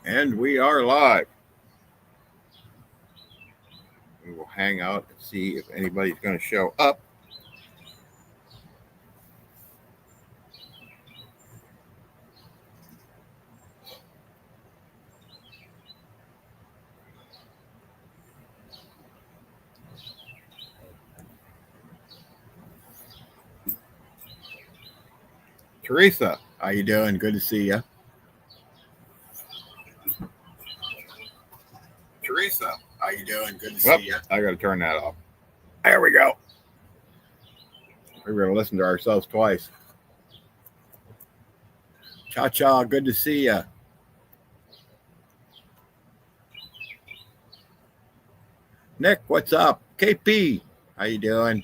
And we are live. We will hang out and see if anybody's going to show up. Teresa, how you doing? Good to see you. Teresa, how you doing? Good to see you. I got to turn that off. There we go. We're going to listen to ourselves twice. Cha Cha, good to see you. Nick, what's up? KP, how you doing?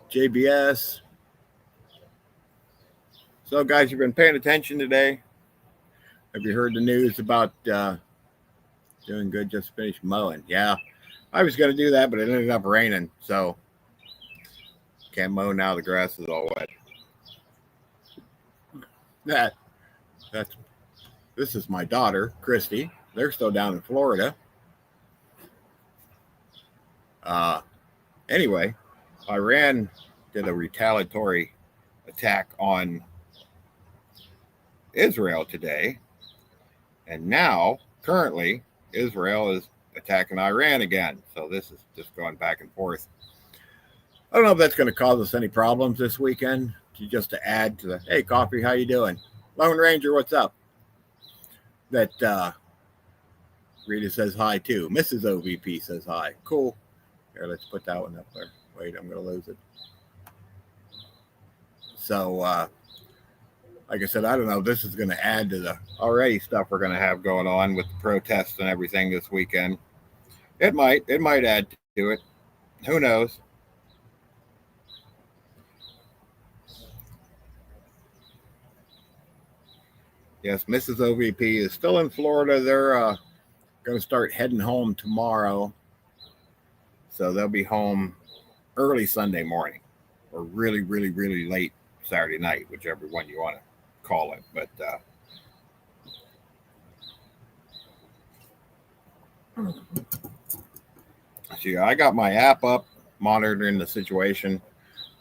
JBS. So, guys, you've been paying attention today. Have you heard the news about doing good? Just finished mowing. Yeah, I was going to do that, but it ended up raining, so can't mow now. The grass is all wet. That's this is my daughter, Christy. They're still down in Florida. Anyway, Iran did a retaliatory attack on Israel today, and now currently Israel is attacking Iran again. So this is just going back and forth. I don't know if that's going to cause us any problems this weekend. Just to add to the hey, Coffee, how you doing? Lone Ranger, what's up? That Rita says hi too. Mrs. OVP says hi. Cool. Here, let's put that one up there. Wait, I'm going to lose it. So, like I said, I don't know if this is going to add to the already stuff we're going to have going on with the protests and everything this weekend. It might add to it. Who knows? Yes, Mrs. OVP is still in Florida. They're going to start heading home tomorrow. So they'll be home early Sunday morning or really, really, really late Saturday night, whichever one you want to call it. But see, I got my app up monitoring the situation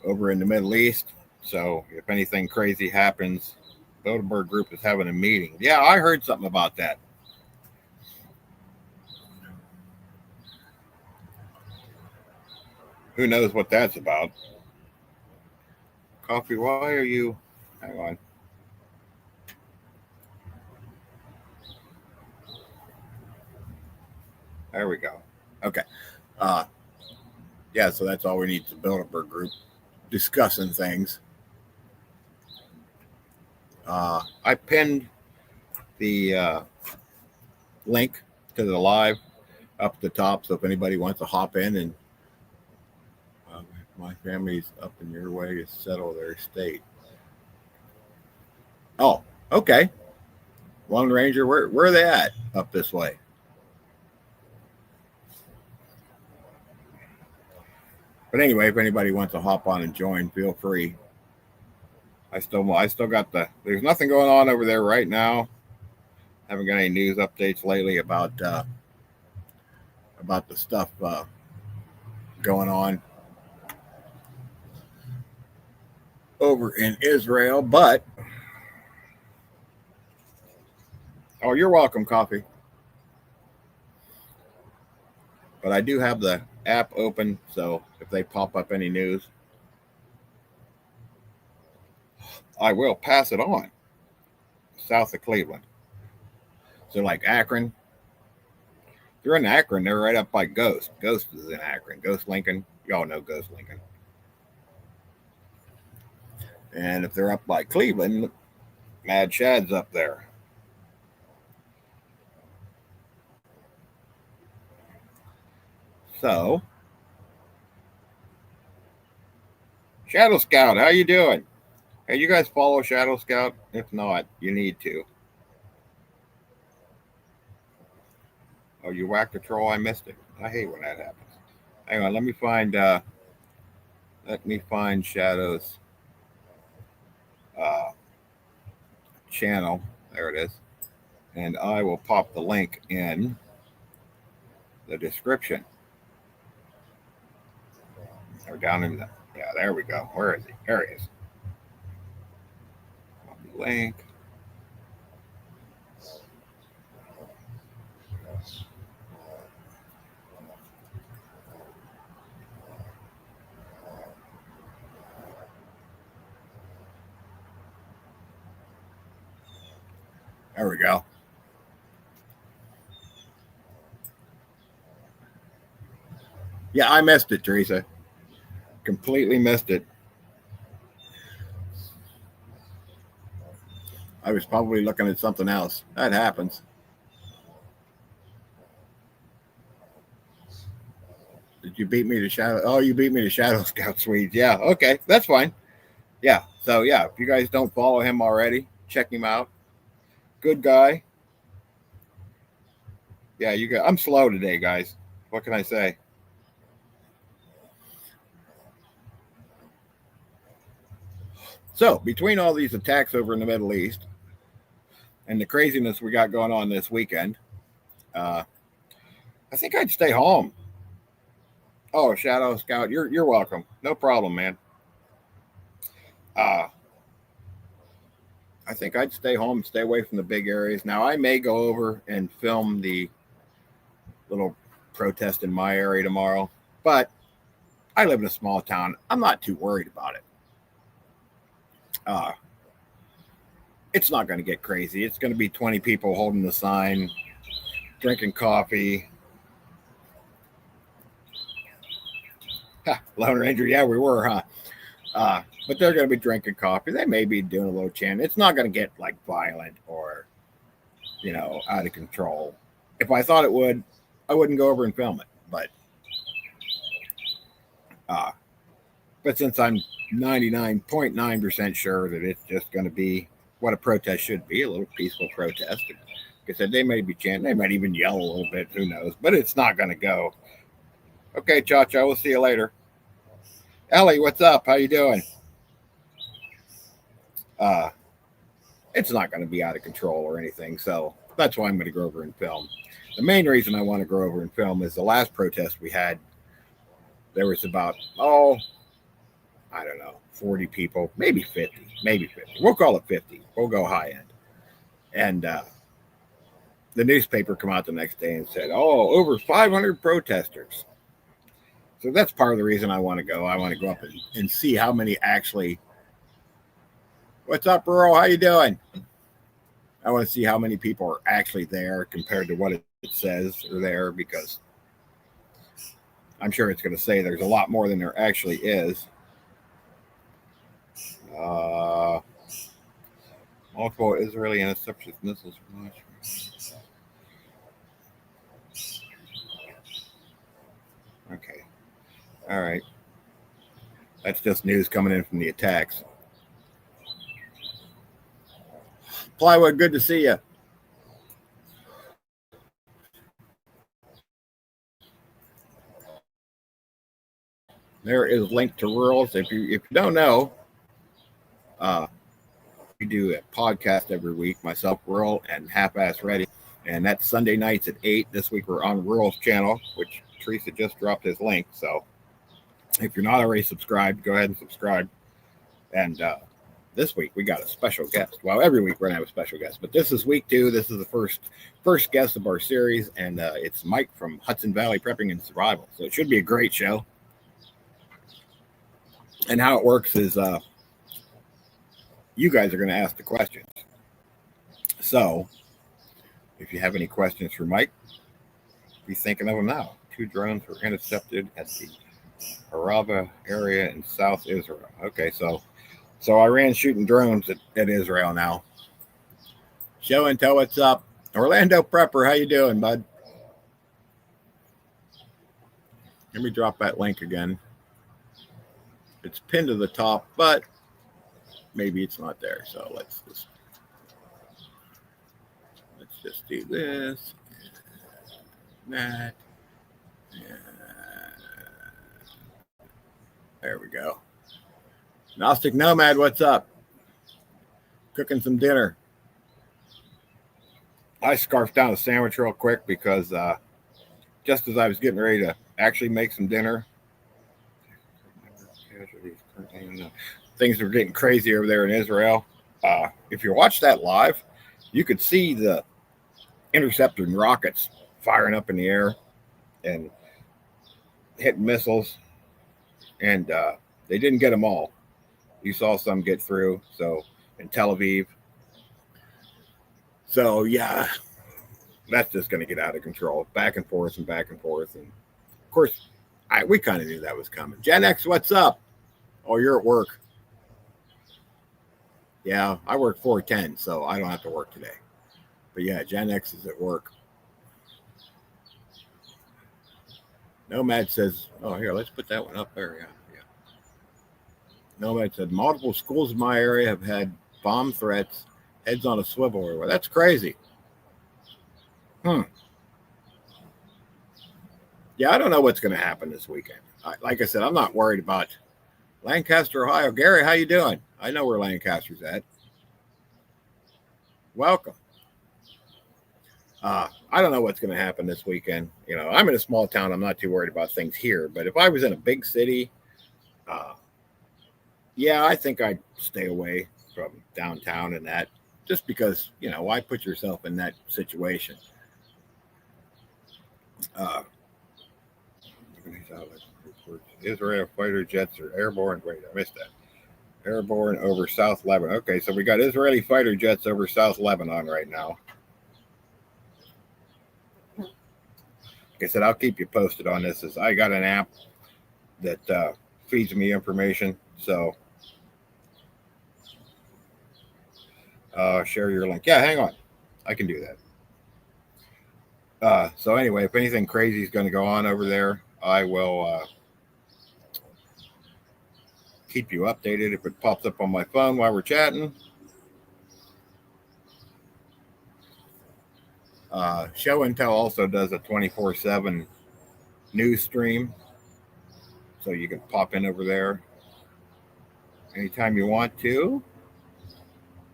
over in the Middle East. So if anything crazy happens, Bilderberg Group is having a meeting. Yeah, I heard something about that. Who knows what that's about? Coffee, why are you? Hang on. There we go. Okay. Yeah, so that's all we need to Bilderberg Group discussing things. I pinned the link to the live up at the top, so if anybody wants to hop in and my family's up in your way to settle their estate. Oh, okay. Lone Ranger, where are they at up this way? But anyway, if anybody wants to hop on and join, feel free. I still got there's nothing going on over there right now. Haven't got any news updates lately about the stuff going on over in Israel, but oh, you're welcome, Coffee. But I do have the app open, so if they pop up any news, I will pass it on. South of Cleveland. So like Akron. They're in Akron, they're right up by Ghost. Ghost is in Akron. Ghost Lincoln. Y'all know Ghost Lincoln. And if they're up by Cleveland, Mad Shad's up there. So, Shadow Scout, how you doing? Hey, you guys follow Shadow Scout? If not, you need to. Oh, you whacked a troll? I missed it. I hate when that happens. Hang on, let me find Shadow's channel. There it is. And I will pop the link in the description. Or down in the, yeah, there we go. Where is he? There he is. Copy link. There we go. Yeah, I missed it, Teresa. Completely missed it. I was probably looking at something else. That happens. Did you beat me to Shadow? Oh, you beat me to Shadow Scout Swedes. Yeah, okay, that's fine. Yeah, so yeah, if you guys don't follow him already, check him out. Good guy. Yeah, you got. I'm slow today, guys. What can I say? So between all these attacks over in the Middle East and the craziness we got going on this weekend, uh, I think I'd stay home. Oh, Shadow Scout, you're welcome. No problem, man. Uh, I think I'd stay home, stay away from the big areas. Now I may go over and film the little protest in my area tomorrow, but I live in a small town. I'm not too worried about it. Uh, it's not going to get crazy. It's going to be 20 people holding the sign, drinking coffee. Ha, Lone Ranger, yeah, we were, huh? But they're going to be drinking coffee. They may be doing a little chant. It's not going to get like violent or, out of control. If I thought it would, I wouldn't go over and film it. Uh, but since I'm 99.9% sure that it's just going to be what a protest should be, a little peaceful protest. Like I said, they may be chanting, they might even yell a little bit, who knows? But it's not going to go. Okay, Cha-Cha, we'll see you later. Ellie, what's up? How you doing? It's not going to be out of control or anything, so that's why I'm going to go over and film. The main reason I want to go over and film is the last protest we had. There was about, I don't know, 40 people, maybe 50, maybe 50. We'll call it 50. We'll go high end. And the newspaper come out the next day and said, over 500 protesters. So that's part of the reason I want to go. I want to go up and see how many actually. What's up, Earl? How you doing? I want to see how many people are actually there compared to what it says are there, because I'm sure it's going to say there's a lot more than there actually is. Multiple Israeli intercepted missiles. Okay. All right. That's just news coming in from the attacks. Plywood, good to see you. There is link to Rurals. If you don't know, we do a podcast every week, myself, Rural, and Half-Ass Ready. And that's Sunday nights at 8. This week we're on Rural's channel, which Teresa just dropped his link. So if you're not already subscribed, go ahead and subscribe. And this week we got a special guest. Well, every week we're gonna have a special guest, but this is week 2. This is the first guest of our series, and it's Mike from Hudson Valley Prepping and Survival. So it should be a great show. And how it works is you guys are going to ask the questions. So if you have any questions for Mike, be thinking of them now. 2 drones were intercepted at the Araba area in South Israel. Okay, so Iran's shooting drones at Israel now. Show and tell what's up. Orlando Prepper, how you doing, bud? Let me drop that link again. It's pinned to the top, but maybe it's not there. So let's just do this. That. There we go. Gnostic Nomad, what's up? Cooking some dinner. I scarfed down a sandwich real quick because just as I was getting ready to actually make some dinner, things are getting crazy over there in Israel. If you watch that live, you could see the interceptor and rockets firing up in the air and hitting missiles, and they didn't get them all. You saw some get through. So in Tel Aviv. So yeah, that's just going to get out of control, back and forth and back and forth. And of course, we kind of knew that was coming. Gen X, what's up? Oh, you're at work. Yeah, I work 410, so I don't have to work today. But yeah, Gen X is at work. Nomad says, oh, here, let's put that one up there. Yeah. Nomad said, multiple schools in my area have had bomb threats, heads on a swivel. Well, that's crazy. Yeah, I don't know what's going to happen this weekend. Like I said, I'm not worried about Lancaster, Ohio. Gary, how you doing? I know where Lancaster's at. Welcome. I don't know what's going to happen this weekend. You know, I'm in a small town. I'm not too worried about things here. But if I was in a big city, yeah, I think I'd stay away from downtown and that, just because, you know, why put yourself in that situation? Israel fighter jets are airborne. Wait, I missed that. Airborne over South Lebanon. Okay, so we got Israeli fighter jets over South Lebanon right now. Like I said, I'll keep you posted on this. As I got an app that feeds me information. So share your link. Yeah, hang on. I can do that. So anyway, if anything crazy is going to go on over there, I will keep you updated if it pops up on my phone while we're chatting. Show Intel also does a 24/7 news stream, so you can pop in over there anytime you want to.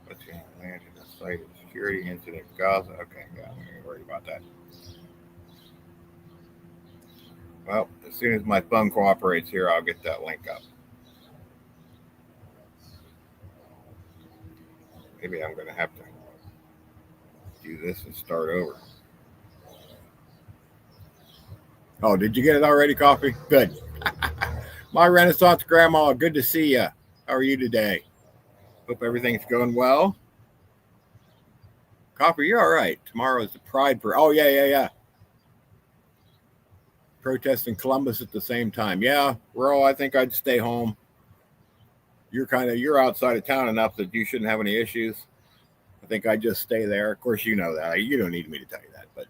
Let's see, land in the site of security incident Gaza. Okay, yeah, I'm not worried about that. Well, as soon as my phone cooperates here, I'll get that link up. Maybe I'm going to have to do this and start over. Oh, did you get it already, Coffee? Good. My Renaissance Grandma, good to see you. How are you today? Hope everything's going well. Coffee, you're all right. Tomorrow is the Pride for. Oh, yeah. Protest in Columbus at the same time. Yeah, Ro, I think I'd stay home. You're outside of town enough that you shouldn't have any issues. I think I'd just stay there. Of course, you know that. You don't need me to tell you that, but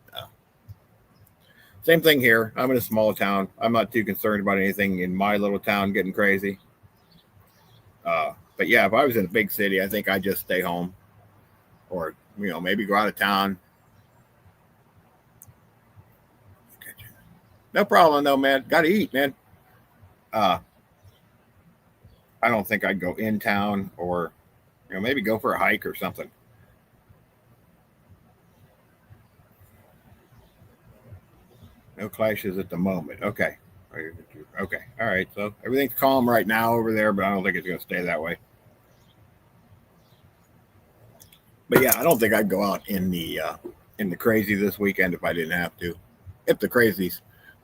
same thing here. I'm in a small town. I'm not too concerned about anything in my little town getting crazy. But yeah, if I was in a big city, I think I'd just stay home, or maybe go out of town. No problem, though, man. Got to eat, man. I don't think I'd go in town, or maybe go for a hike or something. No clashes at the moment. Okay. All right. So everything's calm right now over there, but I don't think it's going to stay that way. But yeah, I don't think I'd go out in the crazy this weekend if I didn't have to. If the crazies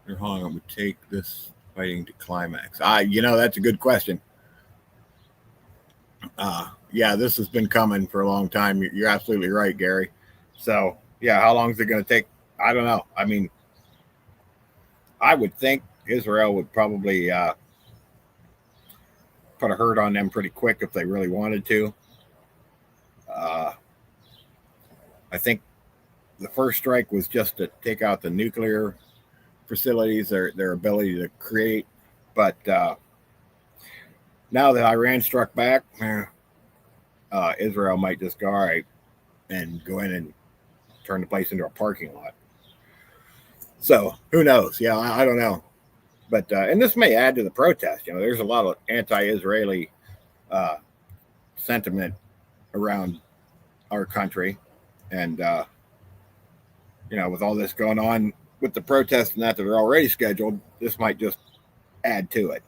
are hung, I would take this fighting to climax. That's a good question. Yeah, this has been coming for a long time. You're absolutely right, Gary. So yeah, how long is it going to take? I don't know. I mean, I would think Israel would probably put a hurt on them pretty quick if they really wanted to. I think the first strike was just to take out the nuclear facilities, their ability to create. But now that Iran struck back, Israel might just go, all right, and go in and turn the place into a parking lot. So who knows? Yeah, I don't know. But and this may add to the protest. There's a lot of anti-Israeli sentiment around our country, and with all this going on with the protests and that are already scheduled, this might just add to it.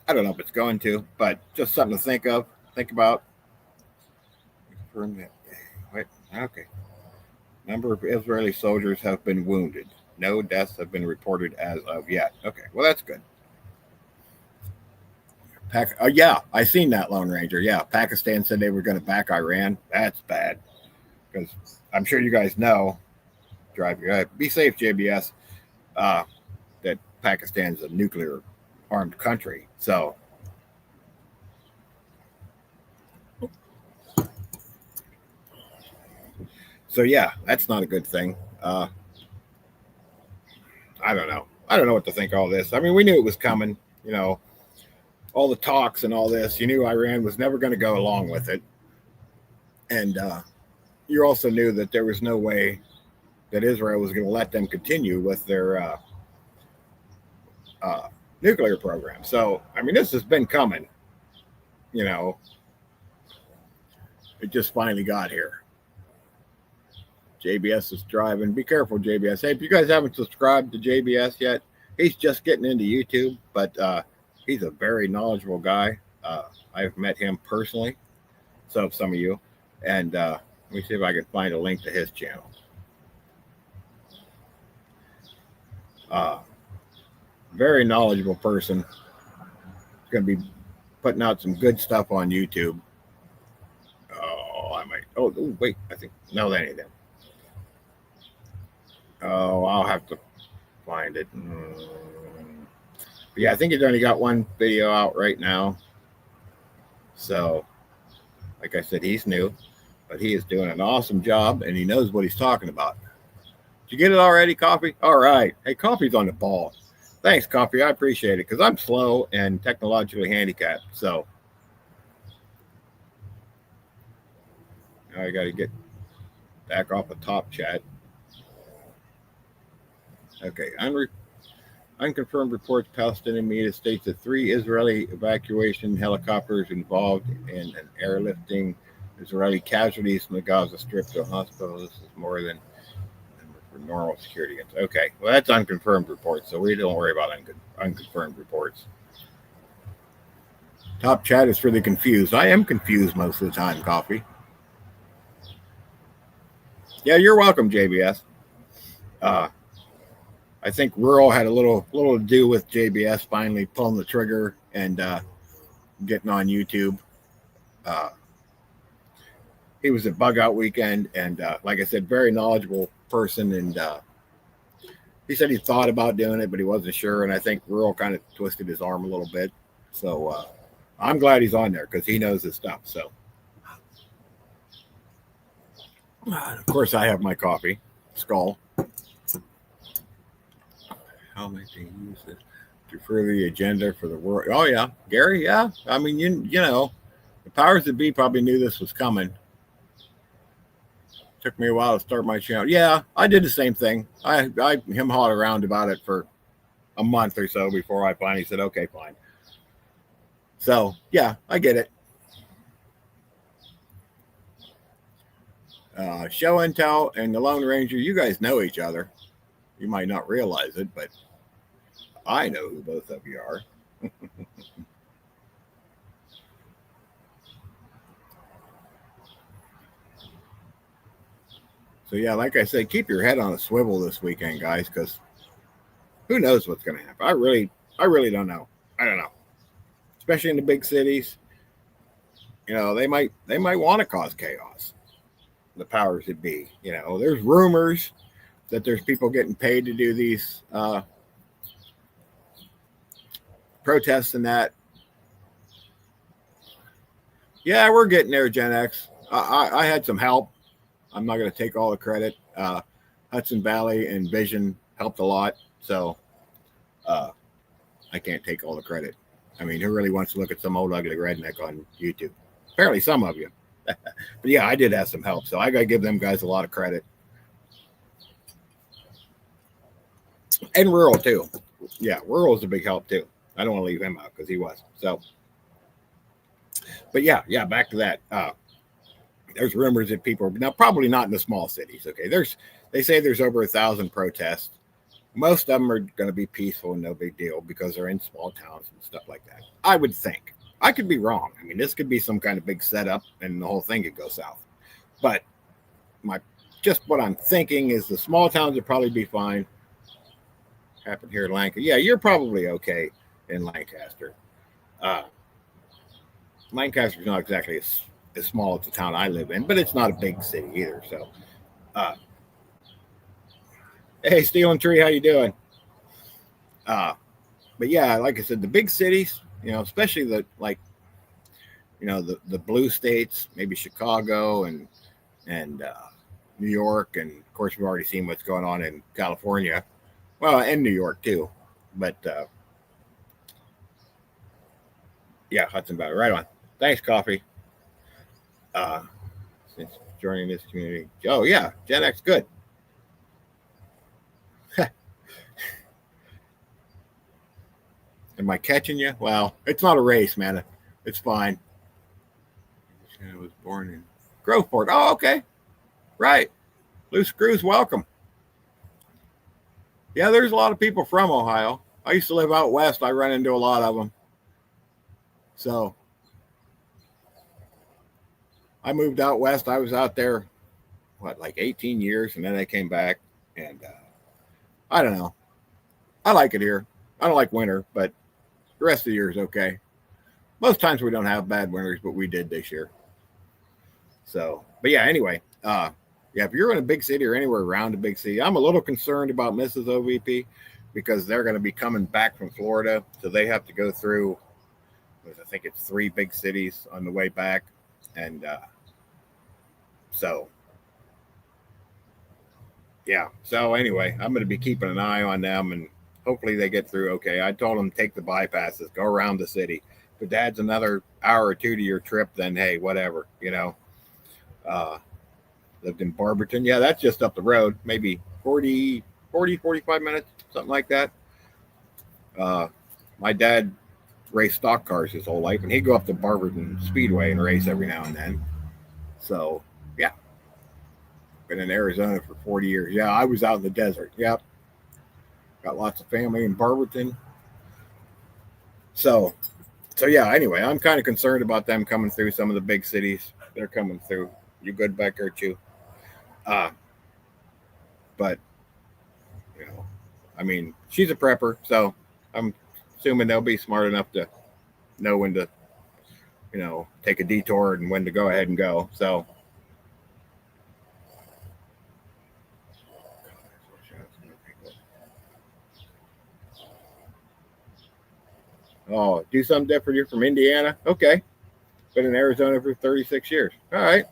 I don't know if it's going to, but just something to think about. Wait, okay. Number of Israeli soldiers have been wounded. No deaths have been reported as of yet. Okay, well, that's good. Yeah, I seen that, Lone Ranger. Yeah, Pakistan said they were going to back Iran. That's bad. Because I'm sure you guys know, be safe, JBS, that Pakistan's a nuclear armed country. So yeah, that's not a good thing. I don't know. I don't know what to think of all this. I mean, we knew it was coming, all the talks and all this. You knew Iran was never going to go along with it. And you also knew that there was no way that Israel was going to let them continue with their nuclear program. So, I mean, this has been coming. It just finally got here. JBS is driving. Be careful, JBS. Hey, if you guys haven't subscribed to JBS yet, he's just getting into YouTube, but he's a very knowledgeable guy. I've met him personally. So have some of you. And let me see if I can find a link to his channel. Very knowledgeable person. Going to be putting out some good stuff on YouTube. Oh, wait. I think, no, that ain't him. Oh, I'll have to find it. But yeah, I think he's only got one video out right now. So, like I said, he's new, but he is doing an awesome job, and he knows what he's talking about. Did you get it already, Coffee? All right. Hey, Coffee's on the ball. Thanks, Coffee. I appreciate it because I'm slow and technologically handicapped. So, now I got to get back off the top chat. Okay, unconfirmed reports Palestinian media states that 3 Israeli evacuation helicopters involved in an airlifting Israeli casualties from the Gaza Strip to a hospital. This is more than for normal security. Okay, well, that's unconfirmed reports, so we don't worry about unconfirmed reports. Top chat is for the confused. I am confused most of the time, Coffee. Yeah, you're welcome, JBS. I think Rural had a little to do with JBS finally pulling the trigger and getting on YouTube. He was at Bug Out Weekend, and like I said, very knowledgeable person. And he said he thought about doing it, but he wasn't sure. And I think Rural kind of twisted his arm a little bit. So I'm glad he's on there because he knows his stuff. So, of course, I have my coffee, Skull. How might they use it to further the agenda for the world? Oh, yeah. Gary, yeah. I mean, you know, the powers that be probably knew this was coming. Took me a while to start my channel. Yeah, I did the same thing. I him-hawed around about it for a month or so before I finally said, okay, fine. So, yeah, I get it. Show Intel and the Lone Ranger, you guys know each other. You might not realize it, but I know who both of you are. So, yeah, like I said, keep your head on a swivel this weekend, guys, because who knows what's going to happen. I really don't know. I don't know. Especially in the big cities. You know, they might want to cause chaos. The powers that be. You know, there's rumors that there's people getting paid to do these protests and that. Yeah, we're getting there, Gen X. I had some help. I'm not going to take all the credit. Hudson Valley and Vision helped a lot. So I can't take all the credit. I mean, who really wants to look at some old ugly redneck on YouTube? Apparently some of you. But yeah, I did have some help. So I got to give them guys a lot of credit. And Rural, too. Yeah, Rural is a big help, too. I don't want to leave him out because he was. So, but yeah, back to that. there's rumors that people now probably not in the small cities. Okay, they say there's over 1,000 protests. Most of them are going to be peaceful and no big deal because they're in small towns and stuff like that. I would think. I could be wrong. I mean, this could be some kind of big setup and the whole thing could go south. But what I'm thinking is the small towns would probably be fine. Happened here in Lancaster. Yeah, you're probably okay in Lancaster. Lancaster's not exactly as small as the town I live in, but it's not a big city either. So, hey, Steel and Tree, how you doing? But yeah, like I said, the big cities, especially the blue states, maybe Chicago and New York, and of course we've already seen what's going on in California, well, and New York too. But yeah, Hudson Valley, right on. Thanks, Coffee. Since joining this community, oh yeah, Gen X, good. Am I catching you? Well, it's not a race, man. It's fine. I was born in Groveport. Oh, okay. Right. Loose Screws, welcome. Yeah, there's a lot of people from Ohio. I used to live out west. I run into a lot of them. So I moved out west. I was out there, like 18 years, and then I came back. And I don't know. I like it here. I don't like winter, but the rest of the year is okay. Most times we don't have bad winters, but we did this year. So, but yeah, anyway, yeah, if you're in a big city or anywhere around a big city, I'm a little concerned about Mrs. OVP because they're going to be coming back from Florida. So they have to go through, I think it's 3 big cities on the way back. And so, yeah. So anyway, I'm going to be keeping an eye on them and hopefully they get through okay. I told them take the bypasses, go around the city. If it adds another hour or 2 to your trip, then hey, whatever, lived in Barberton. Yeah, that's just up the road, maybe 45 minutes, something like that. My dad raced stock cars his whole life, and he'd go up to Barberton Speedway and race every now and then. So, yeah. Been in Arizona for 40 years. Yeah, I was out in the desert. Yep. Got lots of family in Barberton. So yeah, anyway, I'm kind of concerned about them coming through some of the big cities. They're coming through. You good back there, too? But, I mean, she's a prepper, so I'm assuming they'll be smart enough to know when to, take a detour and when to go ahead and go. So, oh, do something different. You're from Indiana? Okay. Been in Arizona for 36 years. All right.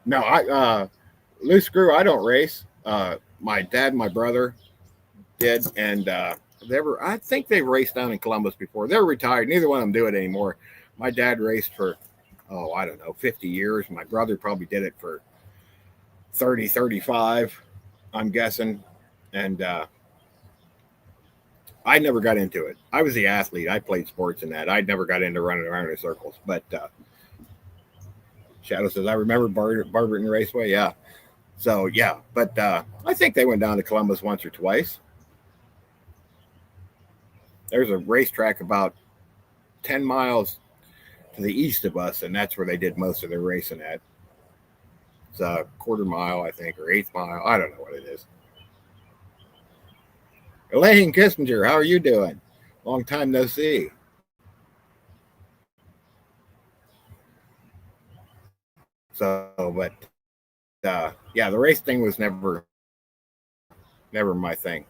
No, loose screw, I don't race. My dad and my brother did, and I think they raced down in Columbus before. They're retired. Neither one of them do it anymore. My dad raced for, I don't know, 50 years. My brother probably did it for 30, 35, I'm guessing. And I never got into it. I was the athlete. I played sports in that. I never got into running around in circles. But Shadow says, I remember Barberton Raceway. Yeah. So, yeah. But I think they went down to Columbus once or twice. There's a racetrack about 10 miles to the east of us, and that's where they did most of their racing at. It's a quarter mile, I think, or 1/8 mile. I don't know what it is. Elaine Kissinger, how are you doing? Long time no see. So, but yeah, the race thing was never my thing.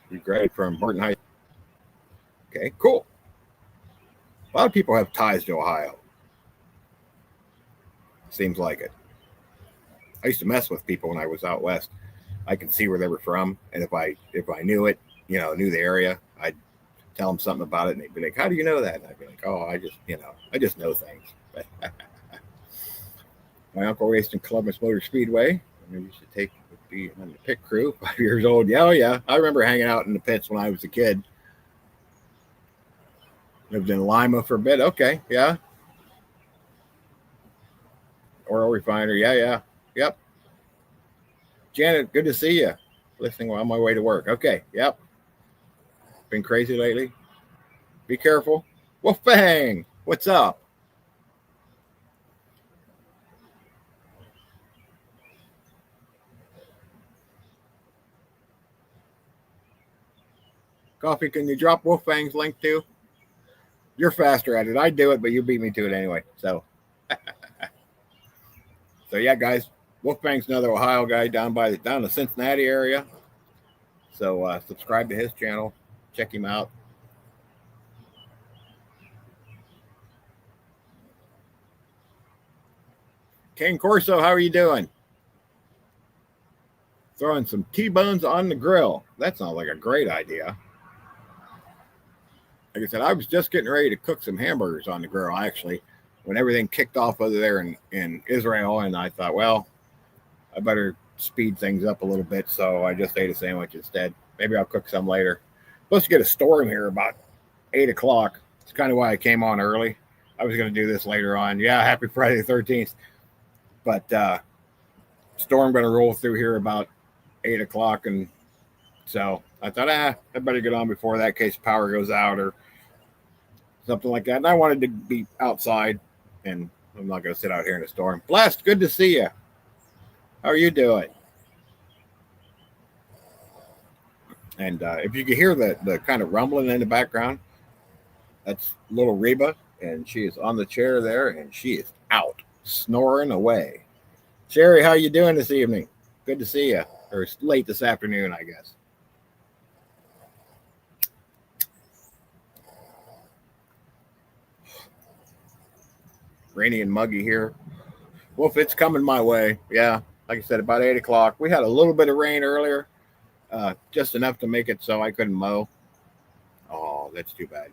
You graduated from Barton High. Okay, cool. A lot of people have ties to Ohio. Seems like it. I used to mess with people when I was out west. I could see where they were from, and if I knew it, knew the area, I'd tell them something about it, and they'd be like, "How do you know that?" And I'd be like, "Oh, I just know things." But my uncle raced in Columbus Motor Speedway. I used to be on the pit crew. 5 years old. Yeah, oh yeah. I remember hanging out in the pits when I was a kid. Lived in Lima for a bit. Okay, yeah. Oil refinery. Yeah. Yep. Janet, good to see you. Listening on my way to work. Okay, yep. Been crazy lately. Be careful. Wolfbang, what's up? Coffee, can you drop Wolfbang's link too? You're faster at it. I do it, but you beat me to it anyway. So yeah, guys. Wolfbang's another Ohio guy down the Cincinnati area. So subscribe to his channel. Check him out. King Corso, how are you doing? Throwing some T-bones on the grill. That sounds like a great idea. Like I said, I was just getting ready to cook some hamburgers on the grill, actually, when everything kicked off over there in Israel. And I thought, well, I better speed things up a little bit. So I just ate a sandwich instead. Maybe I'll cook some later. Supposed to get a storm here about 8 o'clock. It's kind of why I came on early. I was going to do this later on. Yeah, happy Friday the 13th. But storm going to roll through here about 8 o'clock. And so I thought, I better get on before that, in case power goes out or something like that. And I wanted to be outside, and I'm not going to sit out here in a storm. Blessed, good to see you. How are you doing? And if you can hear the kind of rumbling in the background, that's little Reba, and she is on the chair there, and she is out snoring away. Sherry, how you doing this evening? Good to see you. Or late this afternoon, I guess. Rainy and muggy here. Wolf, it's coming my way. Yeah, like I said, about 8 o'clock. We had a little bit of rain earlier, just enough to make it so I couldn't mow. Oh, that's too bad.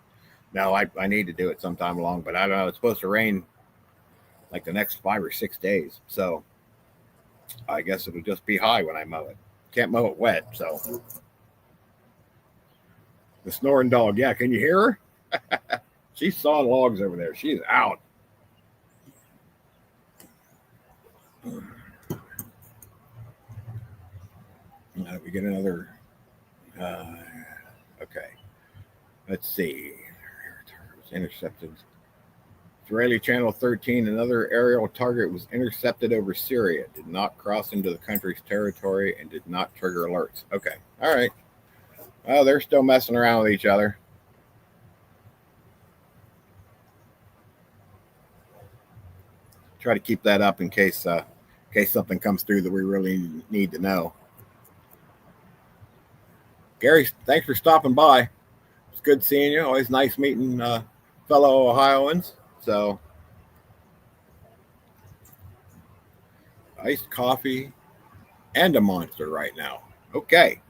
No, I need to do it sometime along, but I don't know. It's supposed to rain like the next 5 or 6 days. So I guess it'll just be high when I mow it. Can't mow it wet. So the snoring dog. Yeah, can you hear her? She's sawing logs over there. She's out. We get another. Okay. Let's see. Intercepted. Israeli Channel 13, another aerial target was intercepted over Syria, did not cross into the country's territory, and did not trigger alerts. Okay. All right. Well, they're still messing around with each other. Try to keep that up in case something comes through that we really need to know. Gary, thanks for stopping by. It's good seeing you. Always nice meeting fellow Ohioans. So, iced coffee and a monster right now. Okay.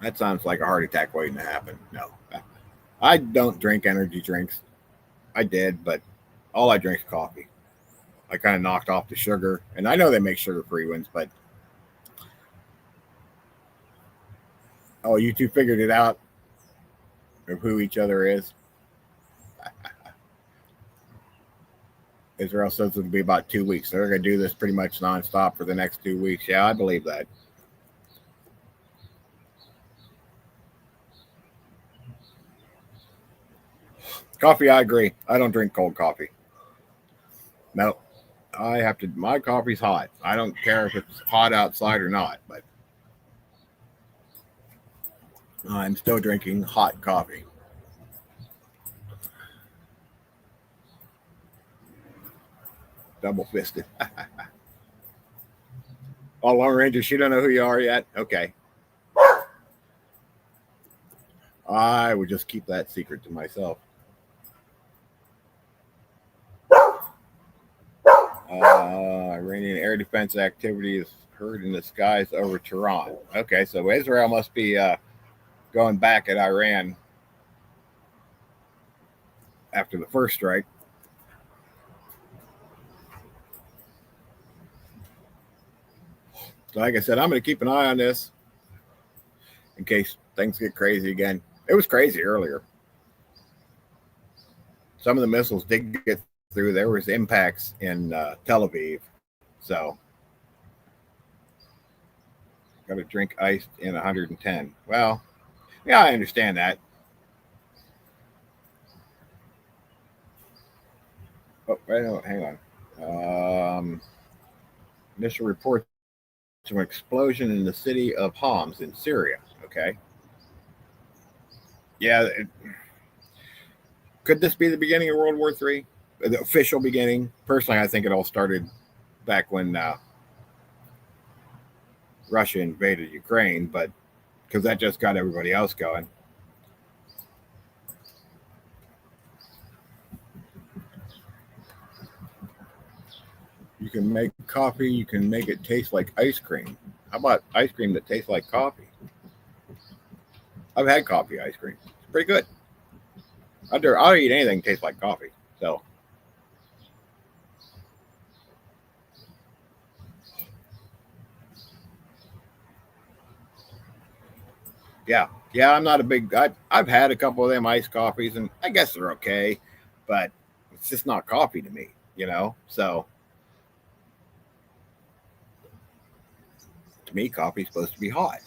That sounds like a heart attack waiting to happen. No, I don't drink energy drinks. I did, but all I drink is coffee. I kind of knocked off the sugar, and I know they make sugar-free ones, but oh, you two figured it out of who each other is. Israel says it'll be about 2 weeks. So they're going to do this pretty much nonstop for the next 2 weeks. Yeah, I believe that. Coffee, I agree. I don't drink cold coffee. No, I have to. My coffee's hot. I don't care if it's hot outside or not, but I'm still drinking hot coffee. Double fisted. Oh, Lone Ranger, she don't know who you are yet? Okay. I would just keep that secret to myself. Iranian air defense activity is heard in the skies over Tehran. Okay, so Israel must be going back at Iran after the first strike. So, like I said, I'm going to keep an eye on this in case things get crazy again. It was crazy earlier. Some of the missiles did get through. There was impacts in Tel Aviv. So, got to drink iced in 110. Well, yeah, I understand that. Oh, wait, no, hang on. Initial reports of an explosion in the city of Homs in Syria. Okay. Yeah. Could this be the beginning of World War III? The official beginning? Personally, I think it all started back when Russia invaded Ukraine, but because that just got everybody else going. You can make coffee, you can make it taste like ice cream. How about ice cream that tastes like coffee? I've had coffee ice cream. It's pretty good. I'll eat anything that tastes like coffee. So, yeah. Yeah, I'm not a big. I've had a couple of them iced coffees, and I guess they're okay, but it's just not coffee to me, you know? So, to me, coffee's supposed to be hot.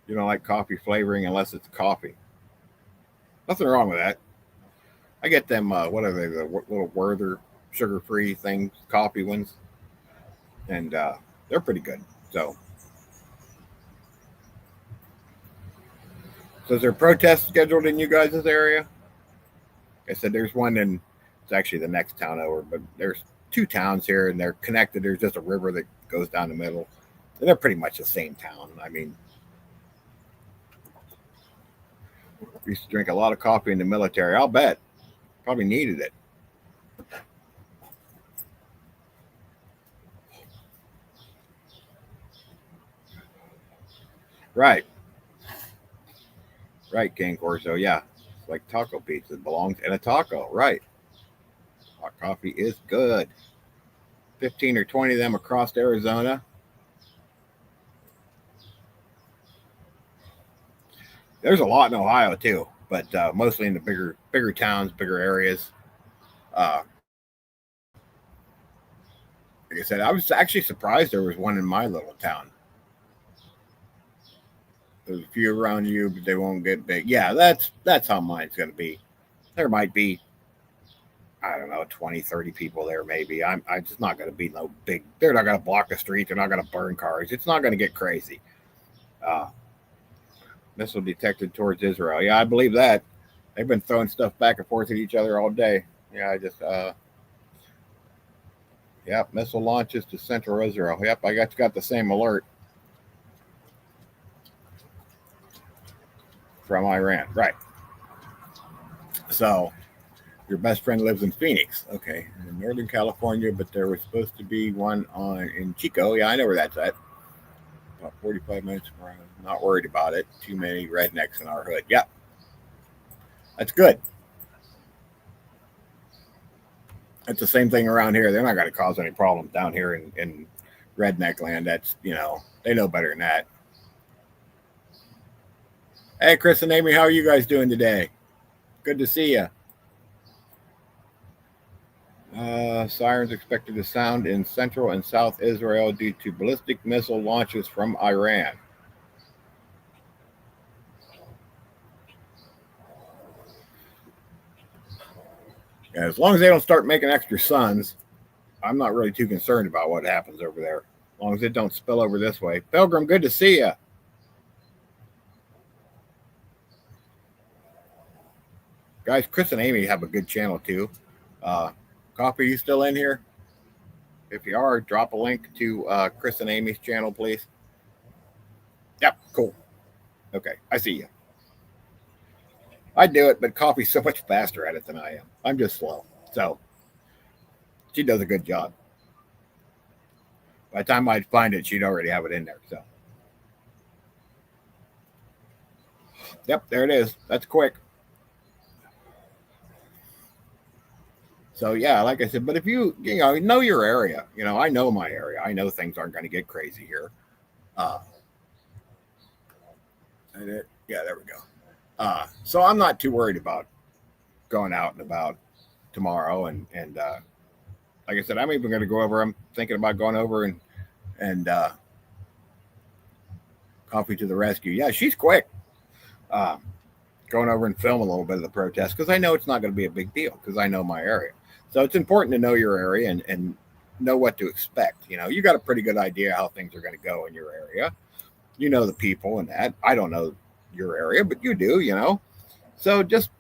You don't like coffee flavoring unless it's coffee. Nothing wrong with that. I get them. What are they? The little Werther sugar-free things, coffee ones, and they're pretty good. So is there protests scheduled in you guys' area? Like I said there's one in. It's actually the next town over, but there's two towns here, and they're connected. There's just a river that goes down the middle, and they're pretty much the same town. I mean, we used to drink a lot of coffee in the military. I'll bet. Probably needed it. Right. Right, King Corso. Yeah. It's like taco pizza. It belongs in a taco. Right. Hot coffee is good. 15 or 20 of them across Arizona. There's a lot in Ohio too, but mostly in the bigger towns, bigger areas. Uh, like I said, I was actually surprised there was one in my little town. There's a few around you, but they won't get big. Yeah, that's how mine's going to be. There might be, I don't know, 20, 30 people there maybe. I'm just not going to be no big. They're not going to block the street. They're not going to burn cars. It's not going to get crazy. Uh, Missile detected towards Israel. Yeah, I believe that. They've been throwing stuff back and forth at each other all day. Yeah, yep, missile launches to central Israel. Yep, I got the same alert from Iran. Right. So your best friend lives in Phoenix. Okay, in Northern California, but there was supposed to be one on in Chico. Yeah, I know where that's at. About 45 minutes from around. Not worried about it. Too many rednecks in our hood. Yep, that's good. It's the same thing around here. They're not going to cause any problems down here in redneck land. That's, they know better than that. Hey, Chris and Amy, how are you guys doing today? Good to see you. Sirens expected to sound in central and south Israel due to ballistic missile launches from Iran. Yeah, as long as they don't start making extra suns, I'm not really too concerned about what happens over there. As long as it don't spill over this way. Pilgrim, good to see you. Guys, Chris and Amy have a good channel too. Coffee, you still in here? If you are, drop a link to Chris and Amy's channel, please. Yep, cool. Okay, I see you. I do it, but Coffee's so much faster at it than I am. I'm just slow. So she does a good job. By the time I'd find it, she'd already have it in there. So, yep, there it is. That's quick. So yeah, like I said, but if you know your area, I know my area. I know things aren't going to get crazy here. Uh, yeah, there we go. So I'm not too worried about going out and about tomorrow, and like I said, I'm even going to go over. I'm thinking about going over and Coffee to the rescue. Yeah, she's quick. Uh, Going over and film a little bit of the protest because I know it's not going to be a big deal because I know my area. So it's important to know your area and know what to expect. You got a pretty good idea how things are going to go in your area. You know the people and that. I don't know your area, but you do. So just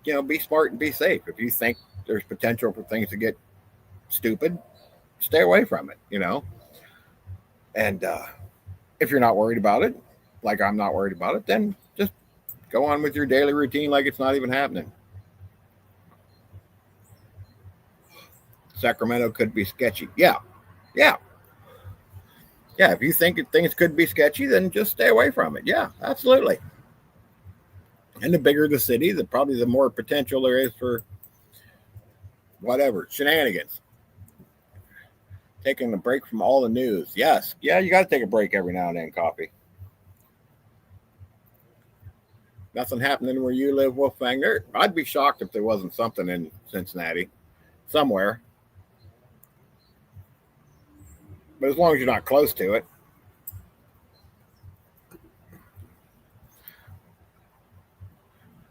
be smart and be safe. If you think there's potential for things to get stupid, stay away from it. And if you're not worried about it, like I'm not worried about it, then just go on with your daily routine like it's not even happening. Sacramento could be sketchy. Yeah. Yeah. Yeah. If you think things could be sketchy, then just stay away from it. Yeah, absolutely. And the bigger the city, probably the more potential there is for whatever shenanigans. Taking a break from all the news. Yes. Yeah, you got to take a break every now and then, Coffee. Nothing happening where you live, Wolfgang. I'd be shocked if there wasn't something in Cincinnati somewhere. But as long as you're not close to it.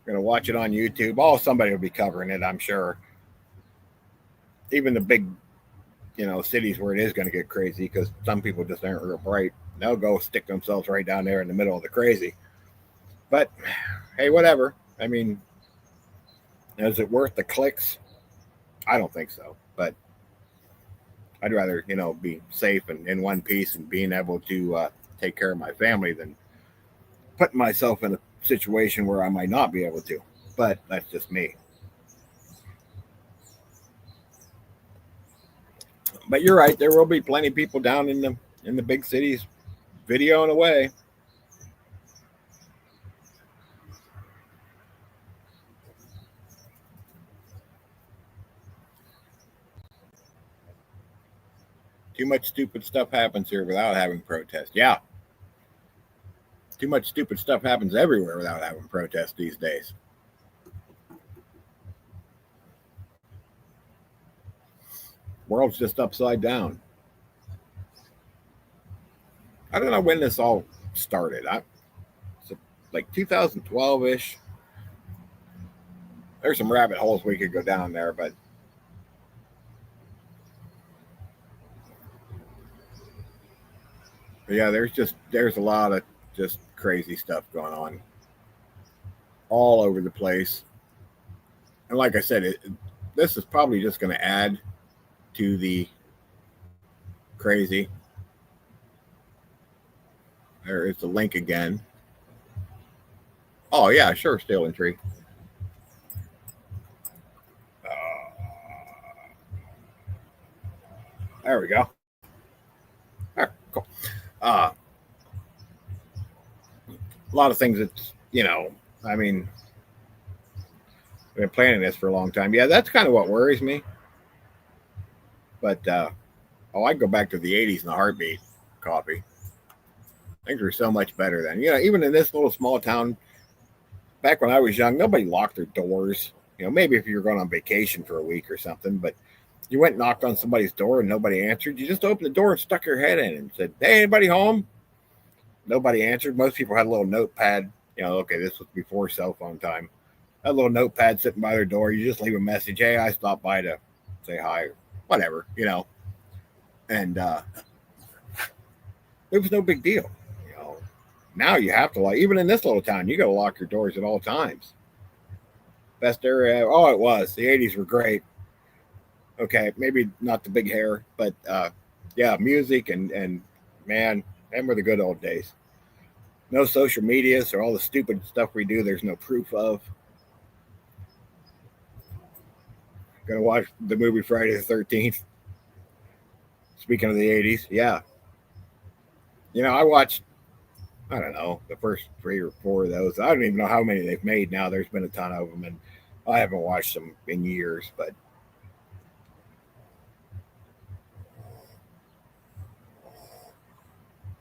Going to watch it on YouTube. Oh, somebody will be covering it, I'm sure. Even the big, cities where it is going to get crazy because some people just aren't real bright. They'll go stick themselves right down there in the middle of the crazy. But hey, whatever. I mean, is it worth the clicks? I don't think so. But I'd rather, be safe and in one piece and being able to take care of my family than putting myself in a situation where I might not be able to. But that's just me. But you're right. There will be plenty of people down in the big cities videoing away. Too much stupid stuff happens here without having protests. Yeah. Too much stupid stuff happens everywhere without having protests these days. World's just upside down. I don't know when this all started. Like 2012 ish. There's some rabbit holes we could go down there, but yeah, there's a lot of just crazy stuff going on all over the place. And like I said, this is probably just going to add to the crazy. There is the link again. Oh yeah, sure, Steel and Tree. There we go. All right, cool. A lot of things that's I mean, I've been planning this for a long time. Yeah, that's kind of what worries me. But I go back to the '80s in a heartbeat. Coffee. Things were so much better then. Even in this little small town, back when I was young, nobody locked their doors. Maybe if you were going on vacation for a week or something, but you went and knocked on somebody's door and nobody answered. You just opened the door and stuck your head in and said, "Hey, anybody home?" Nobody answered. Most people had a little notepad. Okay, this was before cell phone time. A little notepad sitting by their door. You just leave a message. Hey, I stopped by to say hi, or whatever. And it was no big deal. Now you have to even in this little town, you got to lock your doors at all times. Best area. Oh, it was. The '80s were great. Okay, maybe not the big hair, but yeah, music and man, them were the good old days. No social media, so all the stupid stuff we do, there's no proof of. Gonna watch the movie Friday the 13th. Speaking of the '80s, yeah. I watched, I don't know, the first 3 or 4 of those. I don't even know how many they've made now. There's been a ton of them, and I haven't watched them in years, but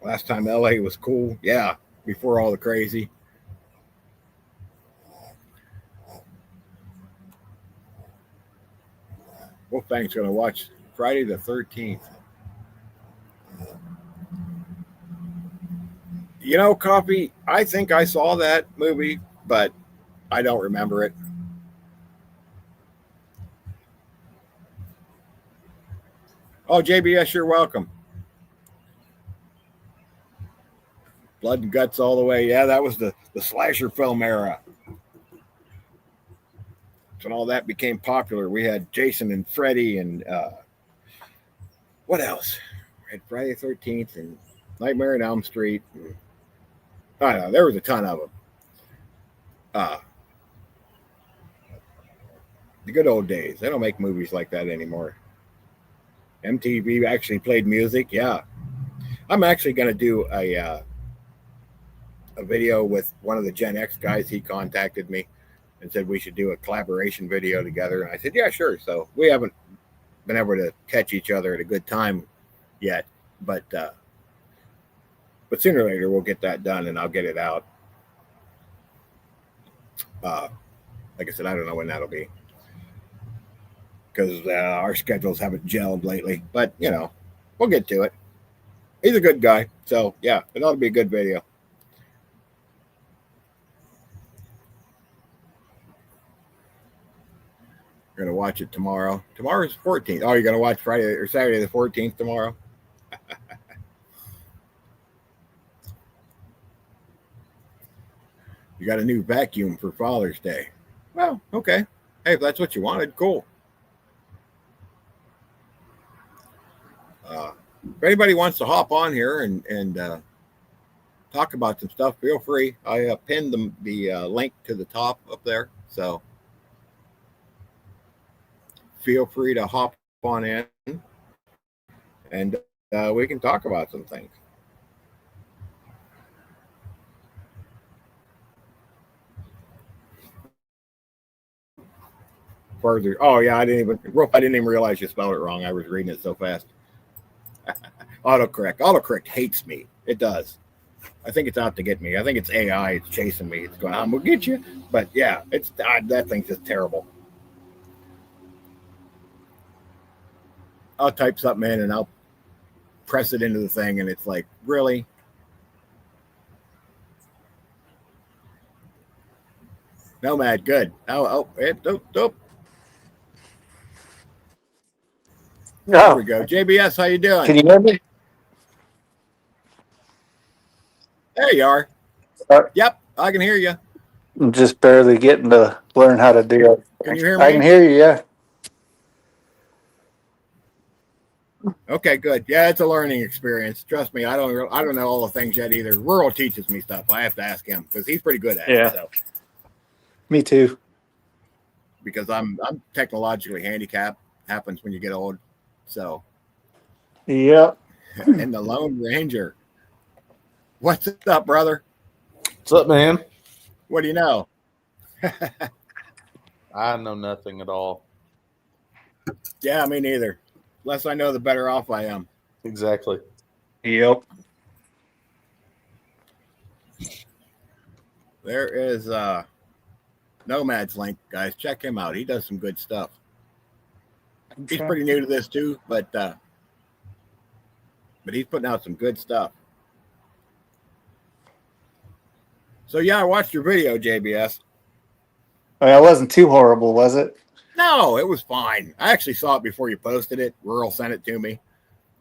Last time LA was cool. Yeah, before all the crazy. Wolfgang's going to watch Friday the 13th. You know, Coffee, I think I saw that movie, but I don't remember it. Oh, JBS, you're welcome. Blood and Guts all the way. Yeah, that was the slasher film era. When all that became popular, we had Jason and Freddy and what else? We had Friday the 13th and Nightmare on Elm Street. And, I don't know. There was a ton of them. The good old days. They don't make movies like that anymore. MTV actually played music. Yeah. I'm actually going to do a video with one of the Gen X guys. He contacted me and said we should do a collaboration video together. And I said, yeah, sure. So we haven't been able to catch each other at a good time yet, but sooner or later we'll get that done and I'll get it out. Like I said, I don't know when that'll be because our schedules haven't gelled lately, but you know, we'll get to it. He's a good guy. So yeah, it ought to be a good video. We're going to watch it tomorrow. Tomorrow's 14th. Oh, you're going to watch Friday or Saturday the 14th tomorrow? You got a new vacuum for Father's Day. Well, okay. Hey, if that's what you wanted, cool. If anybody wants to hop on here and talk about some stuff, feel free. I pinned the link to the top up there. So feel free to hop on in and we can talk about some things. Further, oh yeah, I didn't even realize you spelled it wrong. I was reading it so fast. Autocorrect hates me. It does. I think it's out to get me. I think it's AI. It's chasing me. It's going, I'm gonna get you. But yeah, it's that thing's just terrible. I'll type something in and I'll press it into the thing, and it's like, really? Nomad, good. Nope. There we go. JBS, how you doing? Can you hear me? There you are. Yep, I can hear you. I'm just barely getting to learn how to do it. Can you hear me? I can hear you, yeah. Okay, good. Yeah, it's a learning experience. Trust me, I don't know all the things yet either. Rural teaches me stuff. I have to ask him because he's pretty good at it. So. Me too. Because I'm technologically handicapped. Happens when you get old. So. Yep. And the Lone Ranger. What's up, brother? What's up, man? What do you know? I know nothing at all. Yeah, me neither. Less I know, the better off I am. Exactly. Yep. There is Nomad's link, guys. Check him out. He does some good stuff. He's pretty new to this too, but he's putting out some good stuff. So yeah, I watched your video, JBS. I mean, it wasn't too horrible, was it? No, it was fine. I actually saw it before you posted it. Rural sent it to me.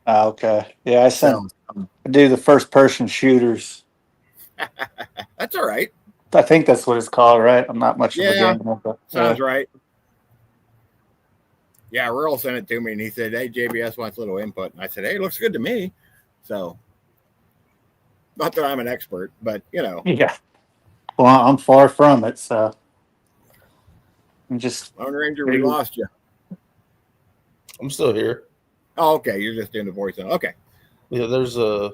Okay. Yeah, I do the first person shooters. That's all right. I think that's what it's called, right? I'm not much of a gamer. But, sounds right. Yeah, Rural sent it to me and he said, hey, JBS wants a little input. And I said, hey, it looks good to me. So, not that I'm an expert, but you know. Yeah. Well, I'm far from it, so. I'm just. Lone Ranger, we lost you. I'm still here. Oh, okay. You're just doing the voice. Okay. Yeah, there's a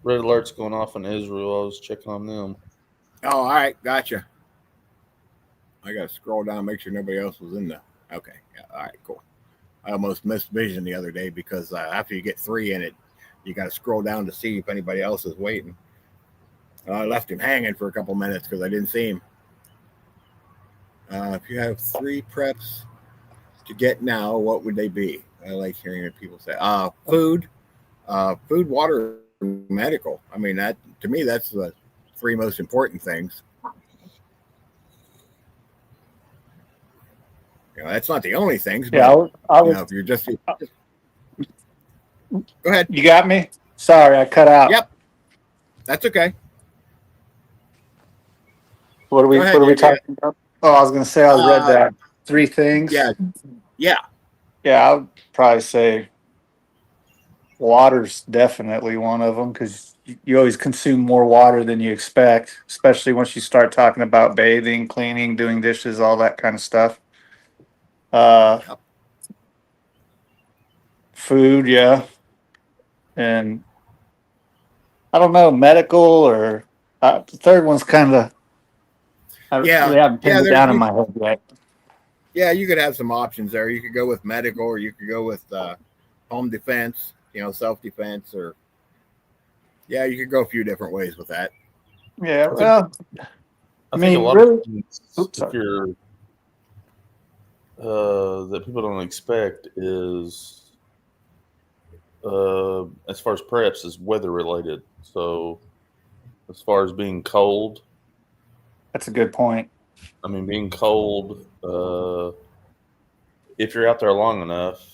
red alerts going off in Israel. I was checking on them. Oh, all right. Gotcha. I got to scroll down, make sure nobody else was in there. Okay. Yeah. All right. Cool. I almost missed Vision the other day because after you get 3 in it, you got to scroll down to see if anybody else is waiting. I left him hanging for a couple minutes because I didn't see him. If you have 3 preps to get now, what would they be? I like hearing people say, food, water, medical. I mean, that to me, that's the 3 most important things. That's not the only things. But, Yeah, I was. if you're just go ahead. You got me? Sorry, I cut out. Yep, that's okay. What are we? Go ahead, What are we yeah. talking about? Oh, I was going to say I read that 3 things. Yeah. Yeah, I would probably say water's definitely one of them because you always consume more water than you expect, especially once you start talking about bathing, cleaning, doing dishes, all that kind of stuff. Yep. Food, yeah, and I don't know, medical or the third one's kind of. I Yeah. really haven't pinned Yeah, it there- down in you- my head yet. Yeah, you could have some options there. You could go with medical, or you could go with home defense, self-defense, or you could go a few different ways with that. Yeah, think- well, I I think mean, a lot really- of things, Oops, if sorry. you're that people don't expect is as far as preps is weather related. So as far as being cold, That's a good point. I mean being cold, if you're out there long enough,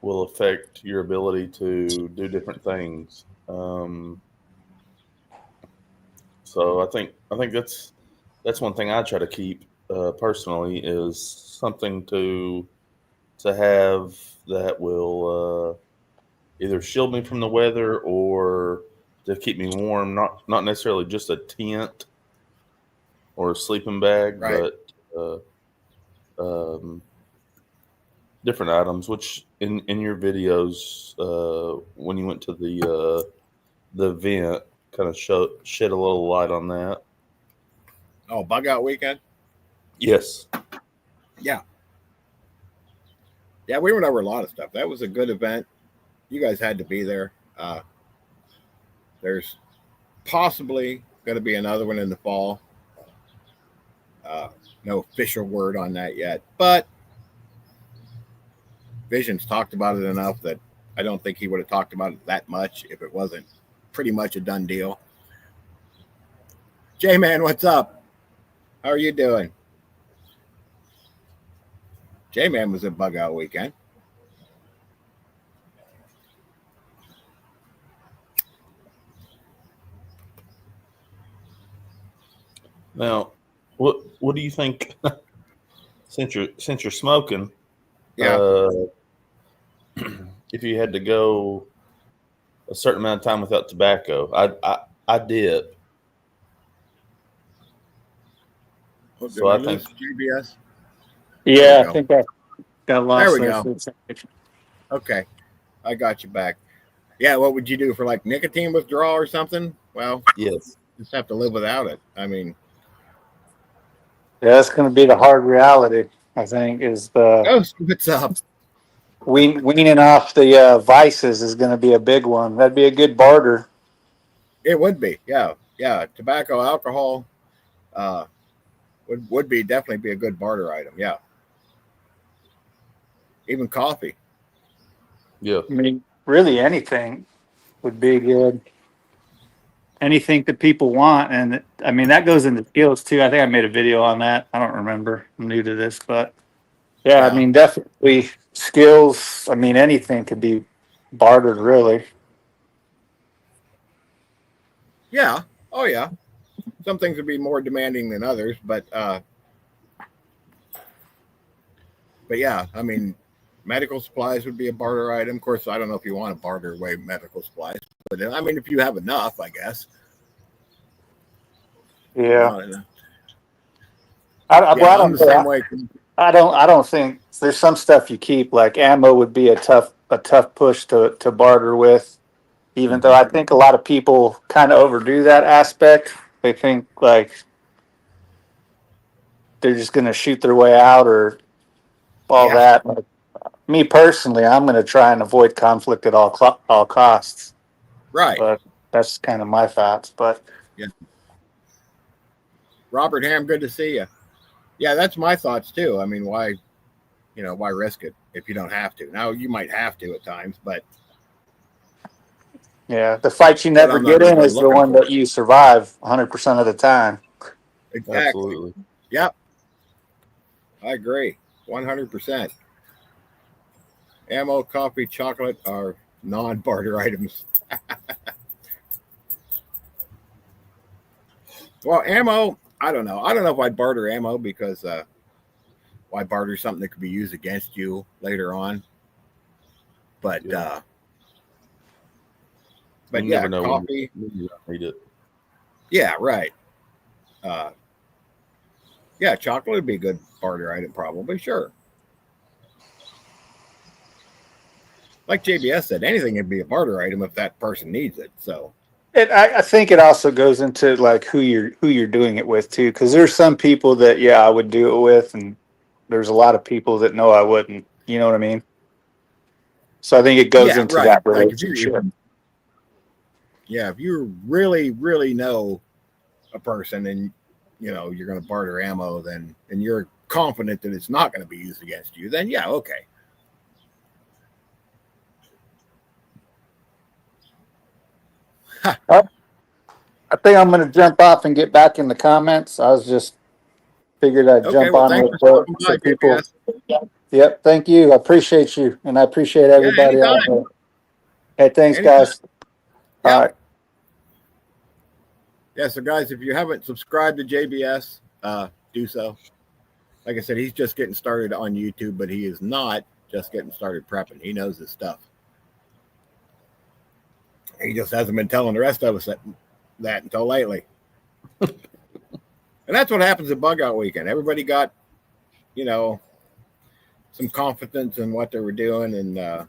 will affect your ability to do different things. So I think that's one thing I try to keep personally is something to have that will either shield me from the weather or to keep me warm. Not necessarily just a tent or a sleeping bag, Right. but different items. Which in your videos when you went to the event, kind of shed a little light on that. Oh, bug out weekend. Yes. Yeah, we went over a lot of stuff. That was a good event. You guys had to be there. There's possibly going to be another one in the fall. No official word on that yet, but Vision's talked about it enough that I don't think he would have talked about it that much if it wasn't pretty much a done deal. J-Man, what's up? How are you doing? J-Man was at Bug Out Weekend. Now, what do you think? since you're smoking, Yeah. if you had to go a certain amount of time without tobacco, I did. Did So I we lose GBS. Yeah, There we I go. think I got lost There we there go. for a second. Okay, I got you back. Yeah, what would you do for like nicotine withdrawal or something? Well, Yes. just have to live without it. I mean, Yeah, that's going to be the hard reality, I think, is the Ghost, what's up? weaning off the vices is going to be a big one. That'd be a good barter. It would be, yeah. Tobacco, alcohol, would be definitely be a good barter item. Yeah, even coffee. Yeah. I mean, really anything would be good. Anything that people want. And I mean, that goes into skills too. I think I made a video on that. I don't remember. I'm new to this, but yeah, Yeah. I mean, definitely skills. I mean, anything could be bartered, really. Yeah. Oh yeah. Some things would be more demanding than others, but yeah, I mean, medical supplies would be a barter item. Of course, I don't know if you want to barter away medical supplies, but I mean, if you have enough, I guess. Yeah. I don't know. Well, I'm the same way. I don't think there's some stuff you keep, like ammo would be a tough push to barter with, even though I think a lot of people kind of overdo that aspect. They think like they're just going to shoot their way out or all Yeah. that. Like, me personally, I'm going to try and avoid conflict at all costs. Right. But that's kind of my thoughts. But Robert Ham, good to see you. Yeah, that's my thoughts too. I mean, why risk it if you don't have to? Now you might have to at times, but yeah, the fight you never I'm not get in really is the looking one for that it. you survive 100% of the time. Exactly. Absolutely. Yep. I agree. 100%. Ammo, coffee, chocolate are non-barter items. Well, ammo, I don't know. I don't know if I'd barter ammo because why barter something that could be used against you later on? But Yeah. but You yeah, never know coffee. when you need it. Yeah, right. Uh, yeah, chocolate would be a good barter item, probably. Sure. Like JBS said, anything can be a barter item if that person needs it. So I think it also goes into like who you're doing it with too, because there's some people that I would do it with, and there's a lot of people that no I wouldn't. You know what I mean? So I think it goes yeah, into right. that Like relationship. if you really really know a person and you're going to barter ammo, then and you're confident that it's not going to be used against you, then yeah, okay. I think I'm going to jump off and get back in the comments. I was just figured I'd Okay, jump well, on thanks real for quick stopping so by, people. JBS. Yep, thank you. I appreciate you, and I appreciate Yeah, everybody out anytime. there. Hey, thanks, Anytime. guys. All Yep. right. Yeah, so guys, if you haven't subscribed to JBS, do so. Like I said, he's just getting started on YouTube, but he is not just getting started prepping. He knows his stuff. He just hasn't been telling the rest of us that until lately. And that's what happens at Bug Out Weekend. Everybody got, some confidence in what they were doing, and that's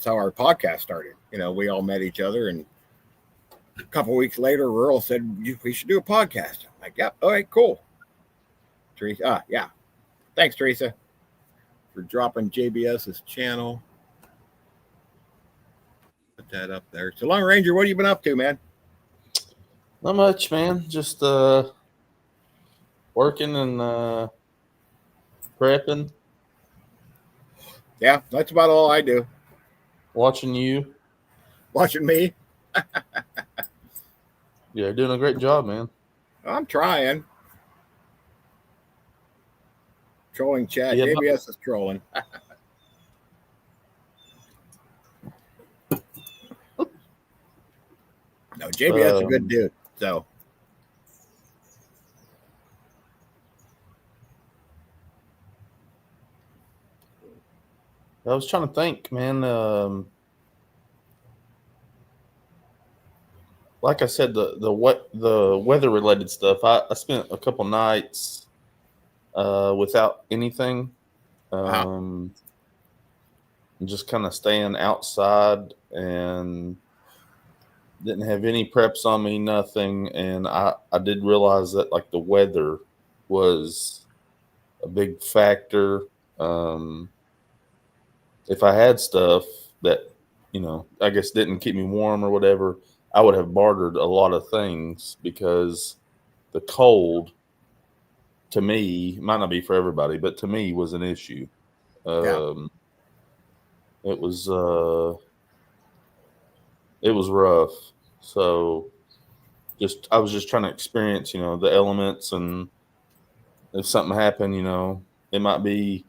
how our podcast started. We all met each other, and a couple weeks later, Rural said we should do a podcast. I'm like, yep, all right, cool. Teresa, yeah, thanks, Teresa, for dropping JBS's channel. Put that up there. So, Long Ranger, what have you been up to, man? Not much, man. Just working and prepping, Yeah, that's about all I do. watching you. Watching me. Yeah, you're doing a great job, man. I'm trying. Trolling chat. Yeah, JBS is trolling. No, JBS is a good dude. So I was trying to think, man. Like I said, the weather related stuff. I spent a couple nights without anything, just kind of staying outside and didn't have any preps on me, nothing. And I did realize that like the weather was a big factor. If I had stuff that, I guess didn't keep me warm or whatever, I would have bartered a lot of things because the cold to me might not be for everybody, but to me was an issue. yeah, It was rough. So I was just trying to experience, the elements, and if something happened, it might be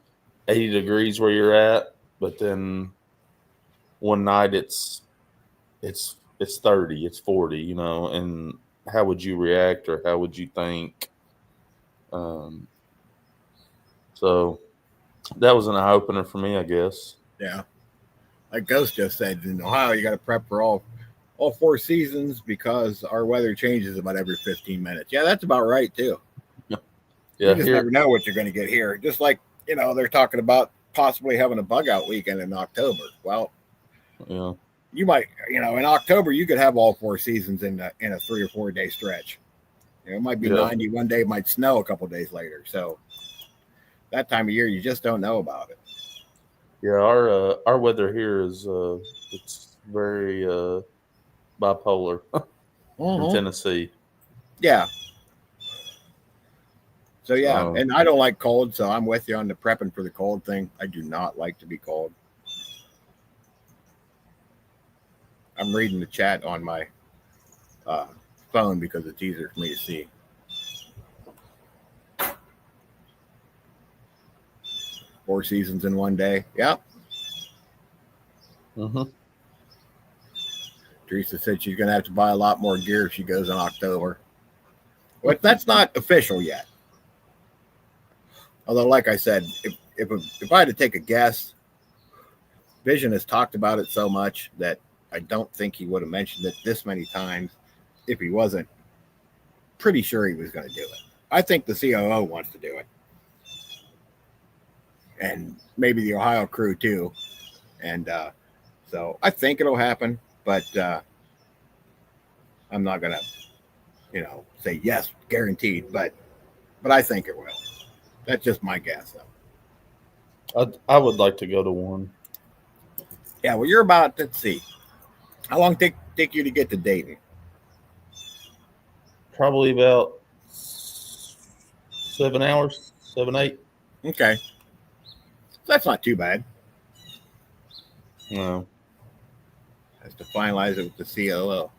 80 degrees where you're at, but then one night it's 30, it's 40, and how would you react or how would you think? So that was an eye opener for me, I guess. yeah. Like Ghost just said, in Ohio, you got to prep for all 4 seasons because our weather changes about every 15 minutes. Yeah, that's about right too. Yeah, You just here, never know what you're going to get here. Just like they're talking about possibly having a Bug Out weekend in October. Well, yeah, you might, in October you could have all 4 seasons in a 3 or 4 day stretch. It might be Yeah. 90 one day, it might snow a couple days later. So that time of year, you just don't know about it. yeah. Our weather here is very bipolar in Mhm. Tennessee. Yeah. So yeah, So, and I don't like cold, so I'm with you on the prepping for the cold thing. I do not like to be cold. I'm reading the chat on my uh, phone because it's easier for me to see. Four seasons in one day. Yep. mhm. Teresa said she's going to have to buy a lot more gear if she goes in October. But that's not official yet. Although, like I said, if I had to take a guess, Vision has talked about it so much that I don't think he would have mentioned it this many times if he wasn't pretty sure he was going to do it. I think the COO wants to do it. And maybe the Ohio crew too. And so I think it'll happen, but I'm not going to, say yes, guaranteed, but I think it will. That's just my guess, though. I would like to go to one. Yeah, well, you're about, let's see. How long take you to get to Dayton? Probably about 7 hours, 7, 8. Okay. That's not too bad. No. Has to finalize it with the COO.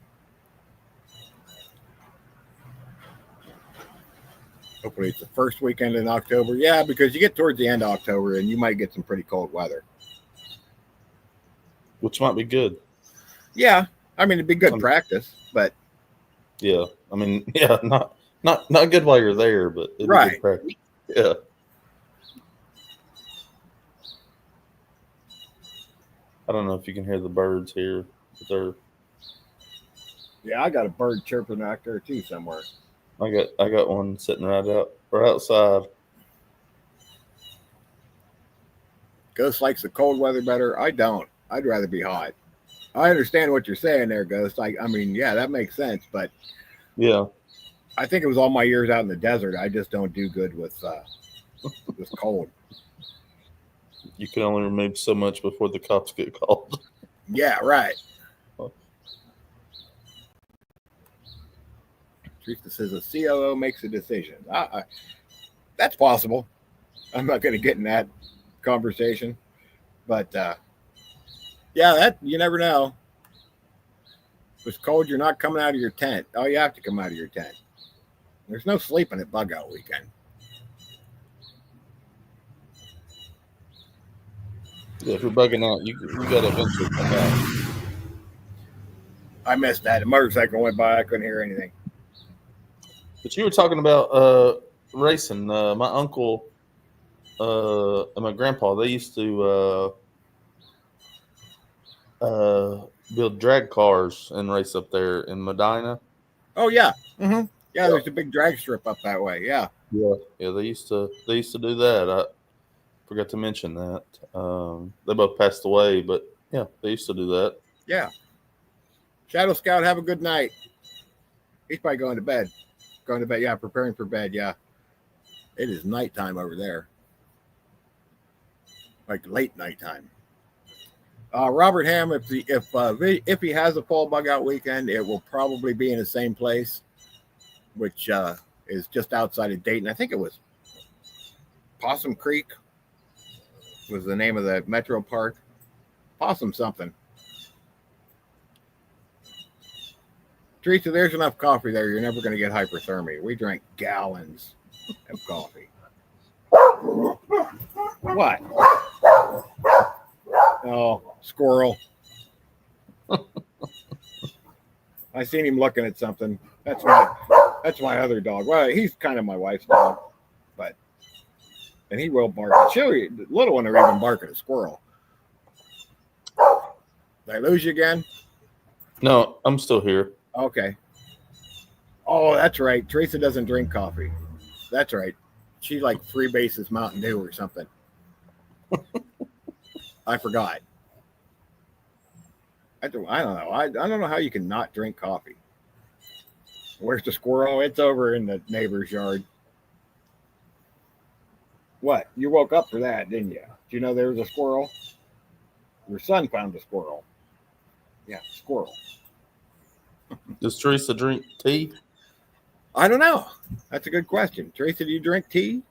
Hopefully it's the first weekend in October. Yeah, because you get towards the end of October and you might get some pretty cold weather. Which might be good. Yeah. I mean, it'd be good practice, but yeah. I mean, yeah, not good while you're there, but it'd be good practice. Yeah. I don't know if you can hear the birds here, but they're. Yeah, I got a bird chirping back there too somewhere. I got one sitting right outside. Ghost likes the cold weather better. I don't. I'd rather be hot. I understand what you're saying there, Ghost. I mean, yeah, that makes sense, but yeah, I think it was all my years out in the desert. I just don't do good with cold. You can only remove so much before the cops get called. Yeah, right. Teresa says a COO makes a decision. That's possible. I'm not going to get in that conversation, but yeah, that you never know. If it's cold, you're not coming out of your tent. Oh, you have to come out of your tent. There's no sleeping at bug out weekend. Yeah, if you're bugging out, you got to eventually come out. I missed that. A motorcycle went by. I couldn't hear anything. But you were talking about racing. My uncle and my grandpa, they used to build drag cars and race up there in Medina. Oh yeah, mm-hmm. Yeah. There's a big drag strip up that way. Yeah. Yeah. They used to do that. I forgot to mention that. They both passed away, but yeah, they used to do that. Yeah. Shadow Scout, have a good night. He's probably going to bed. Going to bed. Yeah, preparing for bed. Yeah. It is nighttime over there. Like late nighttime. Robert Ham, if he has a fall bug out weekend, it will probably be in the same place, which is just outside of Dayton. I think it was Possum Creek was the name of the metro park. Possum something. Teresa, there's enough coffee there. You're never going to get hyperthermia. We drank gallons of coffee. What? Oh, squirrel. I seen him looking at something. That's my other dog. Well, he's kind of my wife's dog, and he will bark. The little one will even bark at a squirrel. Did I lose you again? No, I'm still here. Okay. Oh, that's right. Teresa doesn't drink coffee. That's right. She like freebases Mountain Dew or something. I forgot. I don't know. I don't know how you can not drink coffee. Where's the squirrel? It's over in the neighbor's yard. What? You woke up for that, didn't you? Did you know there was a squirrel? Your son found a squirrel. Yeah, squirrel. Does Teresa drink tea? I don't know. That's a good question. Teresa, do you drink tea?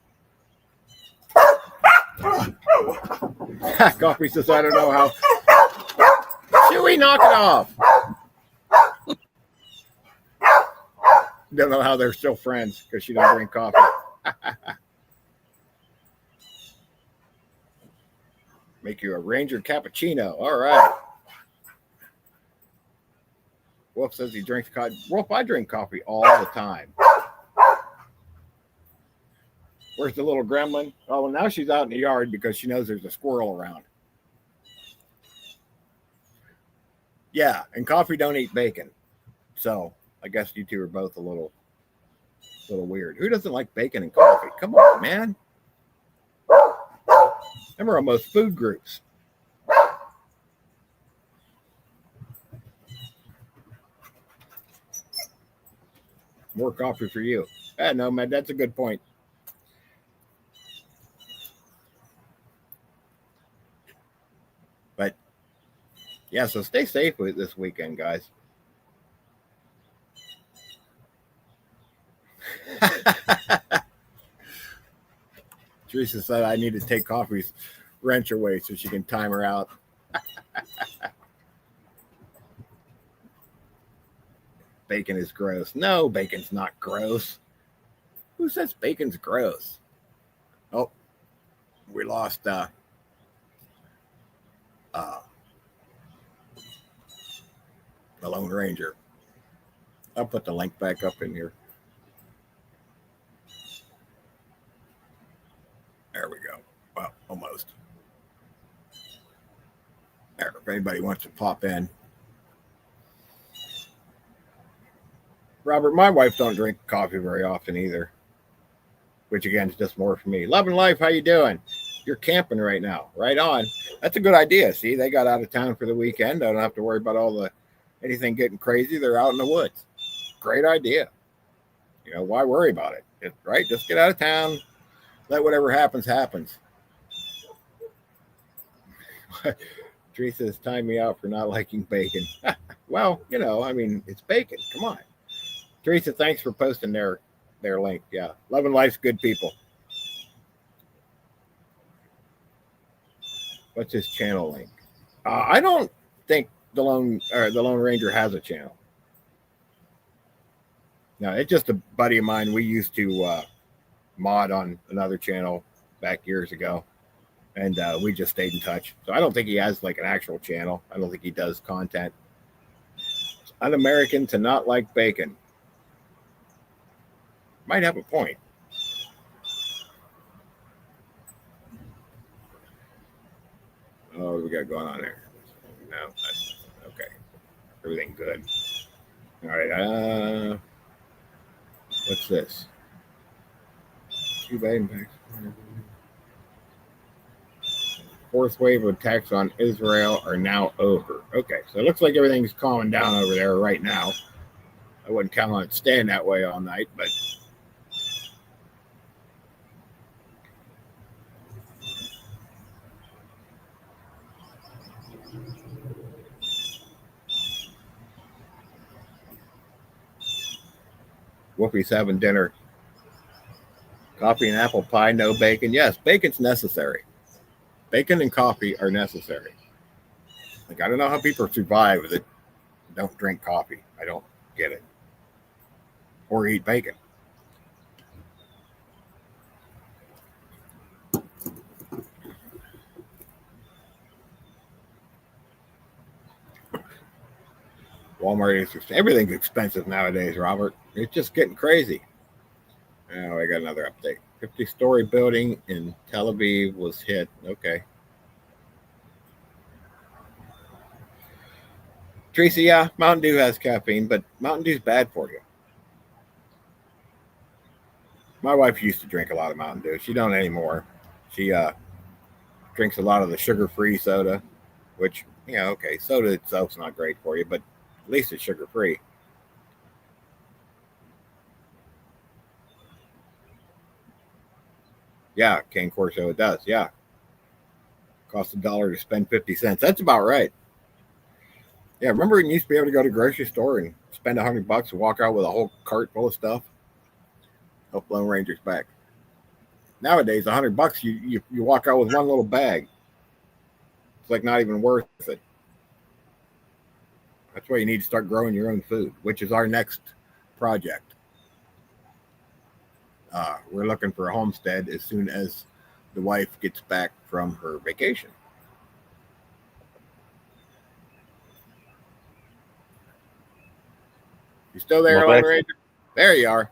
Coffee says, I don't know how. Chewy, knock it off. Don't know how they're still friends because she don't drink coffee. Make you a Ranger cappuccino. All right. Wolf says he drinks coffee. Wolf, I drink coffee all the time. Where's the little gremlin? Oh, well, now she's out in the yard because she knows there's a squirrel around. Yeah, and coffee don't eat bacon. So I guess you two are both a little weird. Who doesn't like bacon and coffee? Come on, man. Them are almost food groups. More coffee for you. No, man, that's a good point. But yeah, so stay safe with this weekend, guys. Teresa said I need to take coffee's wrench away so she can time her out. Bacon is gross. No, bacon's not gross. Who says bacon's gross? Oh, we lost the Lone Ranger. I'll put the link back up in here. There we go. Well, almost. There, if anybody wants to pop in. Robert, my wife don't drink coffee very often either, which again is just more for me. Love and life, how you doing? You're camping right now. Right on. That's a good idea. See, they got out of town for the weekend. I don't have to worry about anything getting crazy. They're out in the woods. Great idea. You know, why worry about it? Right? Just get out of town. Let whatever happens, happens. Teresa's tying me out for not liking bacon. Well, you know, I mean, it's bacon. Come on. Teresa, thanks for posting their link. Yeah. Love and life's good people. What's his channel link? I don't think the Lone Ranger has a channel. No, it's just a buddy of mine. We used to mod on another channel back years ago, and we just stayed in touch. So I don't think he has like an actual channel. I don't think he does content. It's un-American to not like bacon. Might have a point. Oh, what we got going on there? No, okay. Everything good. All right. What's this? Cuba impacts. Fourth wave of attacks on Israel are now over. Okay, so it looks like everything's calming down over there right now. I wouldn't count on it staying that way all night, but Whoopi's having dinner. Coffee and apple pie, no bacon. Yes, bacon's necessary. Bacon and coffee are necessary. Like, I don't know how people survive that don't drink coffee. I don't get it. Or eat bacon. Walmart is everything's expensive nowadays, Robert. It's just getting crazy. Oh, I got another update. 50-story building in Tel Aviv was hit. Okay. Teresa, yeah, Mountain Dew has caffeine, but Mountain Dew's bad for you. My wife used to drink a lot of Mountain Dew. She don't anymore. She drinks a lot of the sugar-free soda, which, yeah, okay, soda itself's not great for you, but at least it's sugar-free. Yeah, Cane Corso, it does. Yeah. Costs $1 to spend 50 cents. That's about right. Yeah, remember you used to be able to go to the grocery store and spend $100 and walk out with a whole cart full of stuff? Hope Lone Ranger's back. Nowadays, $100 you walk out with one little bag. It's like not even worth it. That's why you need to start growing your own food, which is our next project. We're looking for a homestead as soon as the wife gets back from her vacation. You still there, Lone Ranger? There you are.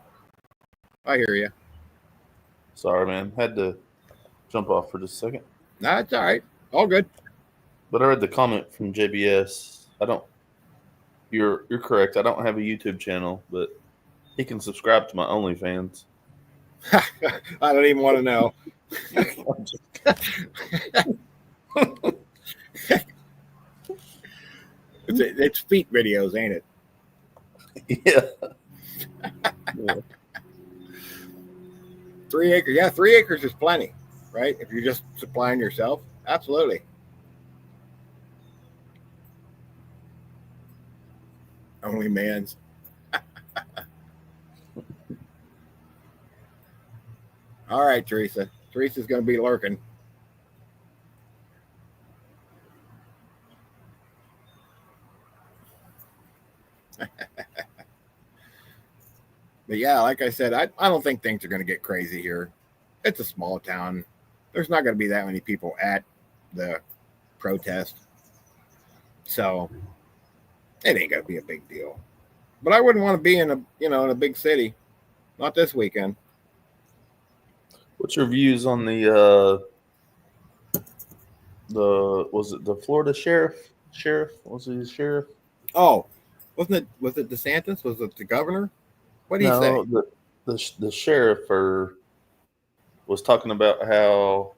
I hear you. Sorry, man. Had to jump off for just a second. No, it's all right. All good. But I read the comment from JBS. You're correct. I don't have a YouTube channel, but he can subscribe to my OnlyFans. I don't even want to know. It's feet videos, ain't it? Yeah. 3 acres. Yeah, 3 acres is plenty, right? If you're just supplying yourself. Absolutely. Only man's. All right, Teresa. Teresa's going to be lurking. But yeah, like I said, I don't think things are going to get crazy here. It's a small town. There's not going to be that many people at the protest. So it ain't going to be a big deal. But I wouldn't want to be in a big city. Not this weekend. What's your views on the was it the Florida sheriff? Was he the sheriff? Oh, was it DeSantis? Was it the governor? What did he say? The sheriff was talking about how,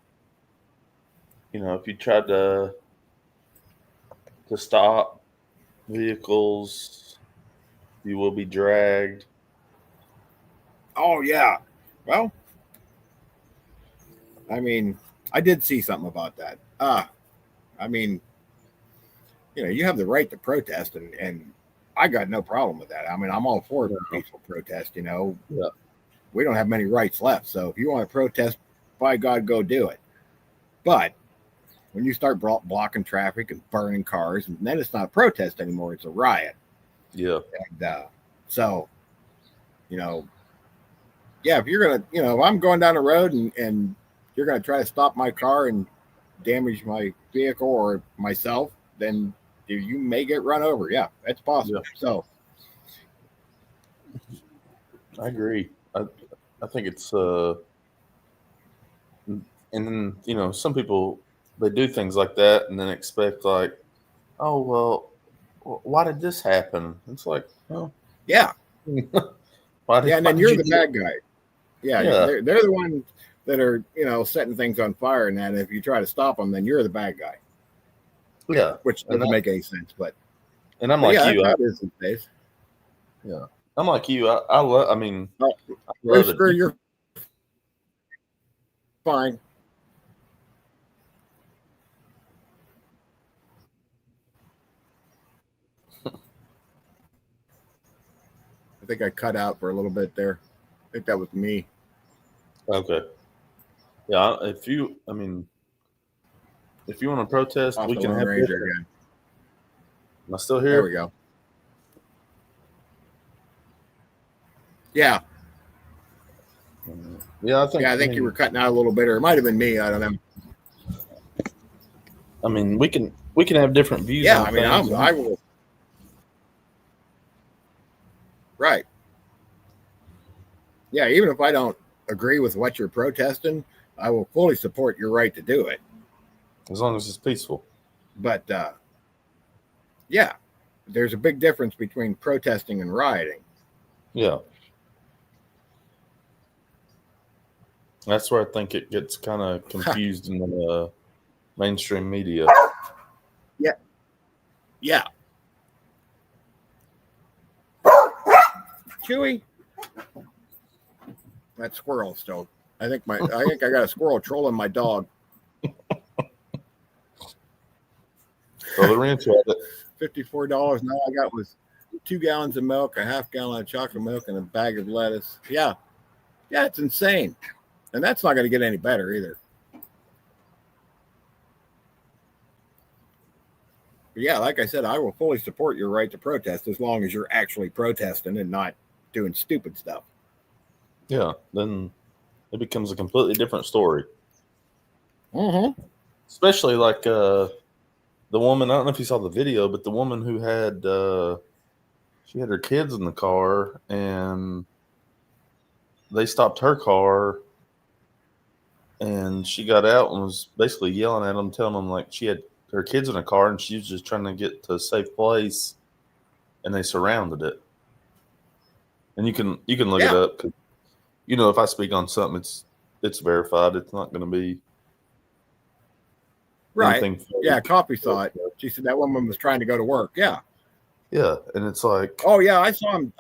if you tried to stop vehicles, you will be dragged. Oh yeah. Well, I mean, I did see something about that. I mean, you have the right to protest, and I got no problem with that. I mean, I'm all for peaceful protest. Yeah. We don't have many rights left, so if you want to protest, by God, go do it. But when you start blocking traffic and burning cars, and then it's not a protest anymore; it's a riot. Yeah. And so, yeah, if you're gonna, if I'm going down the road and you're gonna try to stop my car and damage my vehicle or myself, then you may get run over. Yeah, that's possible. Yeah. So I agree. I think it's and then some people, they do things like that and then expect like, oh well, why did this happen? It's like, oh yeah, and then you're the bad guy. Yeah. They're the ones that are setting things on fire, and that if you try to stop them, then you're the bad guy. Yeah, which doesn't make any sense. But I'm like you. That is these days. Yeah, I'm like you. I love. I mean, you're fine. I think I cut out for a little bit there. I think that was me. Okay. Yeah, if you want to protest, we can have Ranger again. Am I still here? There we go. Yeah. Yeah, I think you were cutting out a little bit, or it might have been me. I don't know. I mean, we can have different views. Yeah, I will. Right. Yeah, even if I don't agree with what you're protesting, I will fully support your right to do it. As long as it's peaceful. But, yeah, there's a big difference between protesting and rioting. Yeah. That's where I think it gets kind of confused in the mainstream media. Yeah. Yeah. Chewy. That squirrel still. I think I got a squirrel trolling my dog. Throw the wrench at it. $54. Now I got was 2 gallons of milk, a half gallon of chocolate milk, and a bag of lettuce. Yeah, it's insane, and that's not going to get any better either. But yeah, like I said, I will fully support your right to protest as long as you're actually protesting and not doing stupid stuff. Yeah, then it becomes a completely different story. Mm-hmm. Especially like the woman. I don't know if you saw the video, but the woman who had she had her kids in the car, and they stopped her car, and she got out and was basically yelling at them, telling them like she had her kids in a car and she was just trying to get to a safe place, and they surrounded it. And you can look it up, 'cause, you know, if I speak on something, it's verified. It's not going to be Right. anything. Yeah, Coffee saw it. She said that woman was trying to go to work. Yeah. Yeah, and it's like, Oh yeah, I saw him.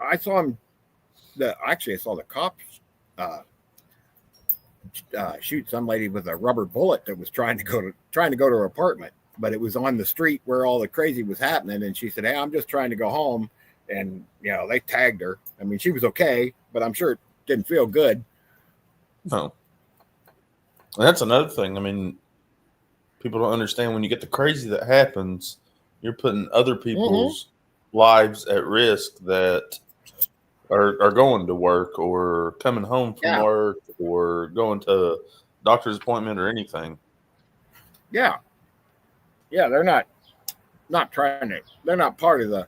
I saw him. Actually, I saw the cops shoot some lady with a rubber bullet that was trying to go to her apartment, but it was on the street where all the crazy was happening. And she said, "Hey, I'm just trying to go home," and they tagged her. I mean, she was okay, but I'm sure it didn't feel good. no. And that's another thing. I mean, people don't understand when you get the crazy that happens, you're putting other people's lives at risk that are going to work or coming home from work or going to a doctor's appointment or anything. Yeah, they're not trying to. They're not part of the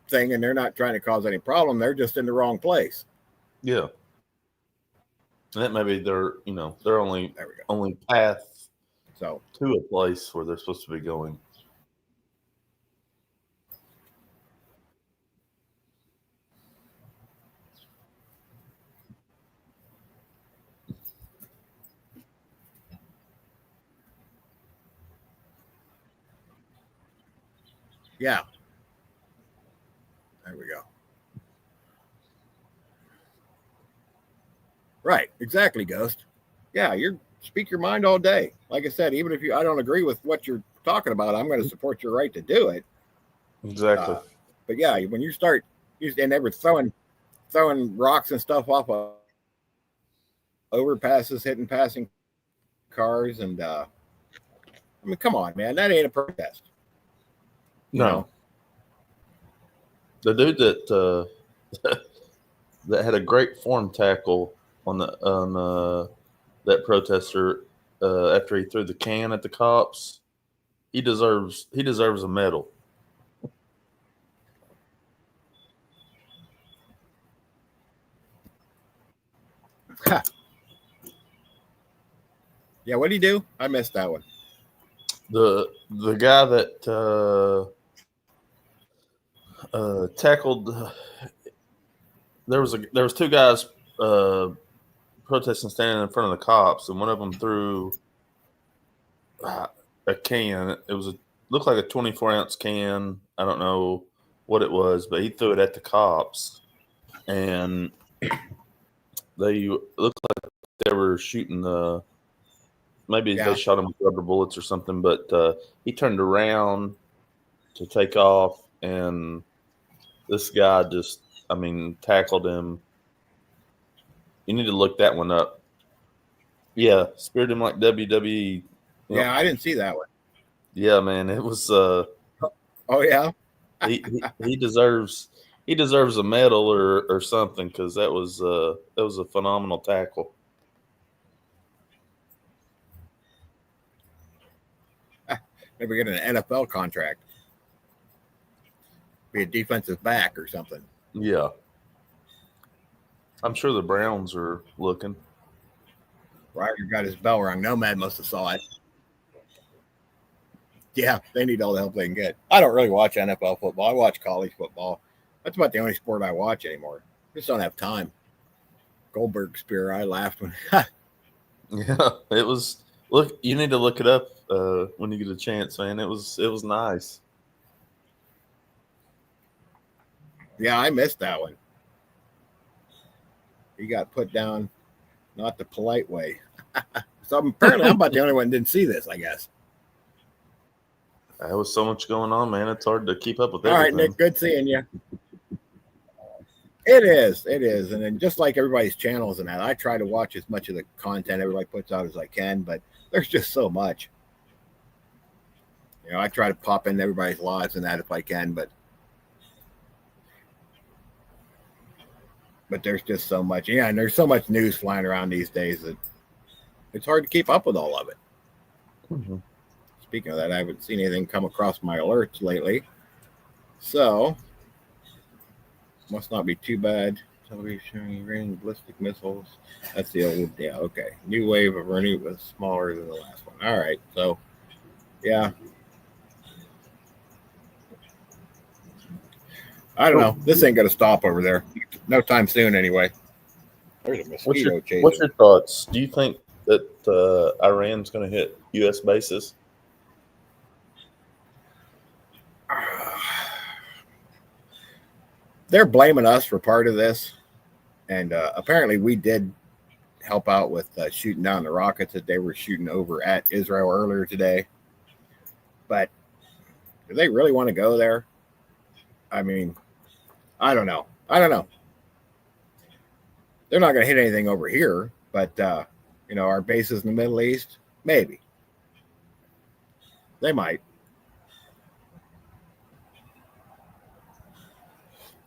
thing, and they're not trying to cause any problem. They're just in the wrong place. Yeah, and that may be their only There we go. only path So to a place where they're supposed to be going. yeah, there we go. Right, exactly, Ghost. Yeah, you speak your mind all day. Like I said, even if I don't agree with what you're talking about, I'm going to support your right to do it. Exactly. But yeah, when you start, and they were throwing rocks and stuff off of overpasses, hitting passing cars, and I mean, come on, man, that ain't a protest. No. The dude that that had a great form tackle on that protester after he threw the can at the cops, he deserves a medal. Yeah, what did he do? I missed that one. The guy that tackled. There was two guys protesting standing in front of the cops, and one of them threw a can. It looked like a 24-ounce can. I don't know what it was, but he threw it at the cops, and they looked like they were shooting maybe they shot him with rubber bullets or something. But he turned around to take off, and this guy just, tackled him. You need to look that one up. Yeah, speared him like WWE. Yep. Yeah, I didn't see that one. Yeah, man, it was. Oh yeah. he deserves a medal or something, because that was a phenomenal tackle. Maybe get an NFL contract. Be a defensive back or something. Yeah. I'm sure the Browns are looking. Ryder got his bell rung. Nomad must have saw it. Yeah, they need all the help they can get. I don't really watch NFL football. I watch college football. That's about the only sport I watch anymore. I just don't have time. Goldberg spear. I laughed when. Yeah, it was. Look, you need to look it up when you get a chance, man. It was nice. Yeah, I missed that one. He got put down, not the polite way. So apparently, I'm about the only one that didn't see this, I guess. There was so much going on, man. It's hard to keep up with All right, everything. Nick. Good seeing you. It is. It is. And then just like everybody's channels and that, I try to watch as much of the content everybody puts out as I can, but there's just so much. You know, I try to pop into everybody's lives and that if I can, but there's just so much. Yeah, and there's so much news flying around these days that it's hard to keep up with all of it. Mm-hmm. Speaking of that, I haven't seen anything come across my alerts lately. So, must not be too bad. Television raining ballistic missiles. That's the old, yeah, okay. New wave of Ernie was smaller than the last one. All right, so, yeah. I don't know. This ain't going to stop over there. No time soon, anyway. There's a mosquito chasing. What's your thoughts? Do you think that Iran's going to hit U.S. bases? They're blaming us for part of this, and apparently we did help out with shooting down the rockets that they were shooting over at Israel earlier today. But do they really want to go there? I mean, I don't know. They're not going to hit anything over here, but you know, our bases in the Middle East, maybe they might.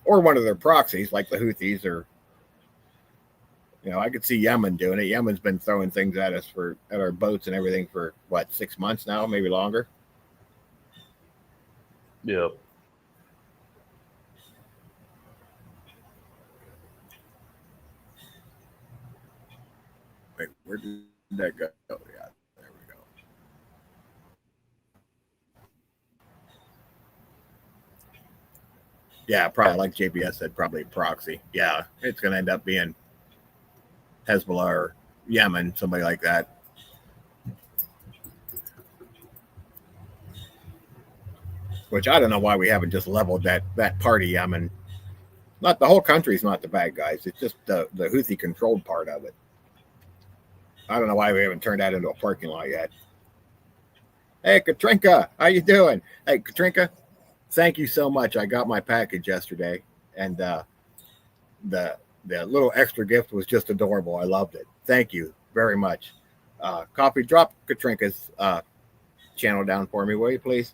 Or one of their proxies, like the Houthis, or, you know, I could see Yemen doing it. Yemen's been throwing things at us at our boats and everything for what, 6 months now, maybe longer. Yeah. Wait, where did that go? Oh, yeah, there we go. Yeah, probably like JBS said, probably proxy. Yeah, it's going to end up being Hezbollah or Yemen, somebody like that. Which I don't know why we haven't just leveled that part of Yemen. Not the whole country's not the bad guys. It's just the Houthi controlled part of it. I don't know why we haven't turned that into a parking lot yet. Hey, Katrinka, how you doing? Hey, Katrinka, thank you so much. I got my package yesterday, and the little extra gift was just adorable. I loved it. Thank you very much. Coffee, drop Katrinka's channel down for me, will you please?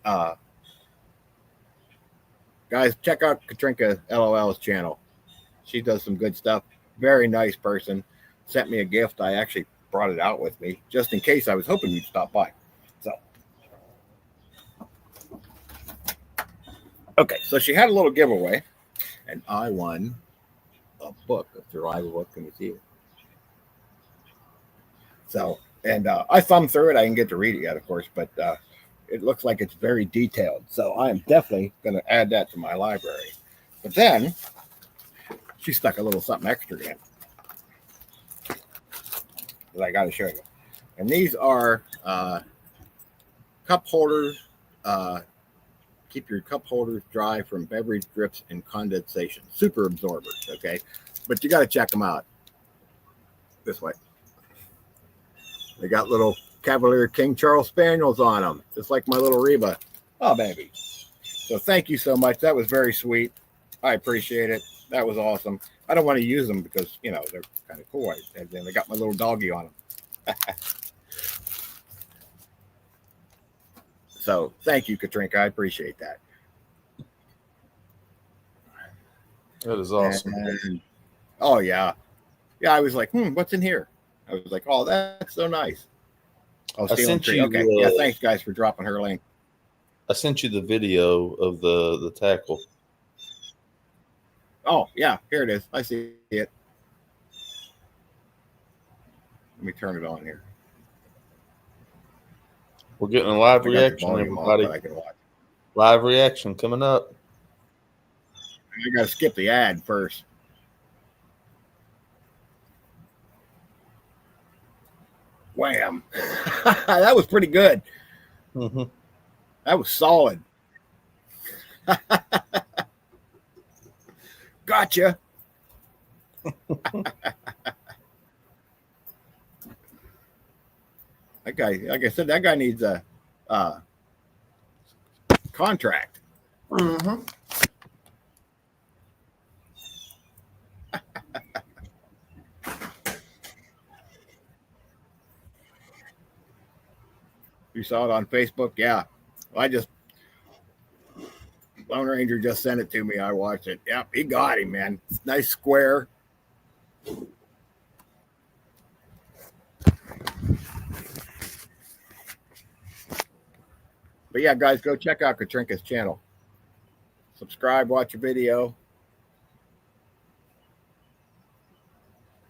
Guys, check out Katrinka LOL's channel. She does some good stuff. Very nice person. Sent me a gift. I actually brought it out with me just in case. I was hoping you'd stop by. So, okay, so she had a little giveaway, and I won a book, a survival book. Can you see it? So, and I thumbed through it. I didn't get to read it yet, of course, but it looks like it's very detailed. So I am definitely going to add that to my library. But then she stuck a little something extra in that I got to show you. And these are cup holders. Keep your cup holders dry from beverage drips and condensation. Super absorbers, okay? But you got to check them out. This way. They got little Cavalier King Charles Spaniels on them, just like my little Reba. Oh, baby. So thank you so much. That was very sweet. I appreciate it. That was awesome. I don't want to use them because, you know, they're kind of cool. And then they got my little doggy on them. So thank you, Katrinka. I appreciate that. That is awesome. And, oh, yeah. Yeah, I was like, what's in here? I was like, oh, that's so nice. Oh, I sent you, okay. Yeah, thanks, guys, for dropping her link. I sent you the video of the tackle. Oh, yeah, here it is. I see it. Let me turn it on here. We're getting a live I got the reaction, volume off, everybody. but I can watch. Live reaction coming up. I got to skip the ad first. Wham. That was pretty good. Mm-hmm. That was solid. Gotcha. That guy, like I said, that guy needs a contract. Mm-hmm. You saw it on Facebook? Yeah. Well, Lone Ranger just sent it to me. I watched it. Yep, he got him, man. Nice square. But yeah, guys, go check out Katrinka's channel. Subscribe, watch a video,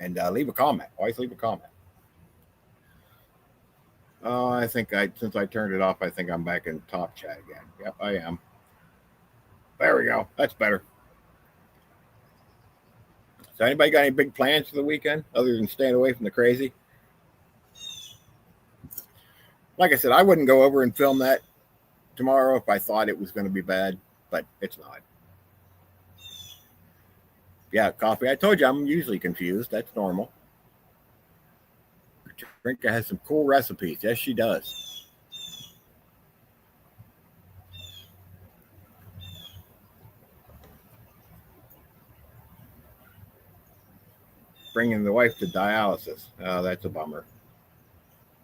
and leave a comment. Always leave a comment. Oh, I think since I turned it off, I think I'm back in top chat again. Yep, I am. There we go. That's better. So anybody got any big plans for the weekend other than staying away from the crazy? Like I said, I wouldn't go over and film that tomorrow if I thought it was going to be bad, but it's not. Yeah, coffee. I told you I'm usually confused. That's normal. Katrinka has some cool recipes. Yes, she does. Bringing the wife to dialysis. Oh, that's a bummer.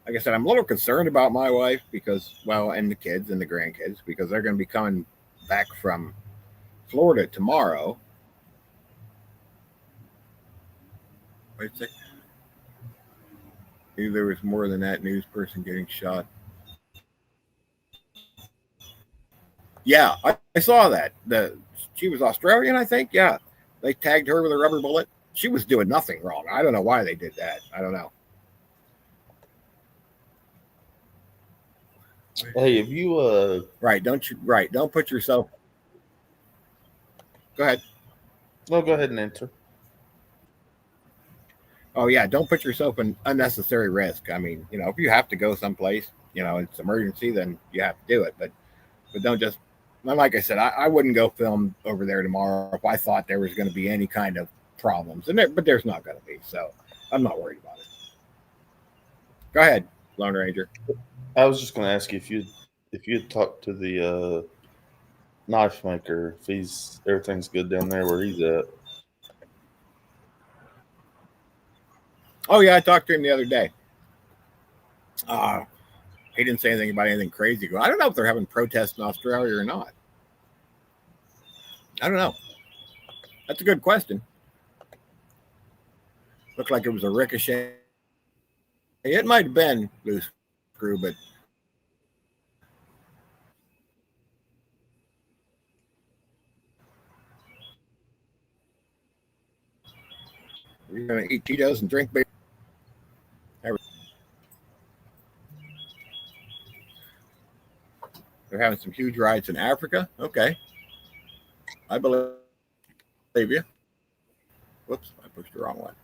Like I said, I'm a little concerned about my wife because, well, and the kids and the grandkids because they're going to be coming back from Florida tomorrow. Wait a second. Maybe there was more than that news person getting shot. Yeah, I saw that. She was Australian, I think. Yeah, they tagged her with a rubber bullet. She was doing nothing wrong. I don't know why they did that. I don't know. Hey, have you Right? Don't put yourself. Go ahead. No, go ahead and enter. Oh yeah, don't put yourself in unnecessary risk. I mean, if you have to go someplace, it's emergency, then you have to do it. But don't just. Like I said, I wouldn't go film over there tomorrow if I thought there was going to be any kind of problems, but there's not going to be. So I'm not worried about it. Go ahead, Lone Ranger. I was just going to ask you if you had talked to the knife maker, if everything's good down there where he's at. Oh yeah, I talked to him the other day. He didn't say anything about anything crazy. I don't know if they're having protests in Australia or not. I don't know. That's a good question. Looked like it was a ricochet. It might have been loose screw, but you're going to eat Cheetos and drink beer. They're having some huge riots in Africa. Okay. I believe you. Whoops, I pushed the wrong one.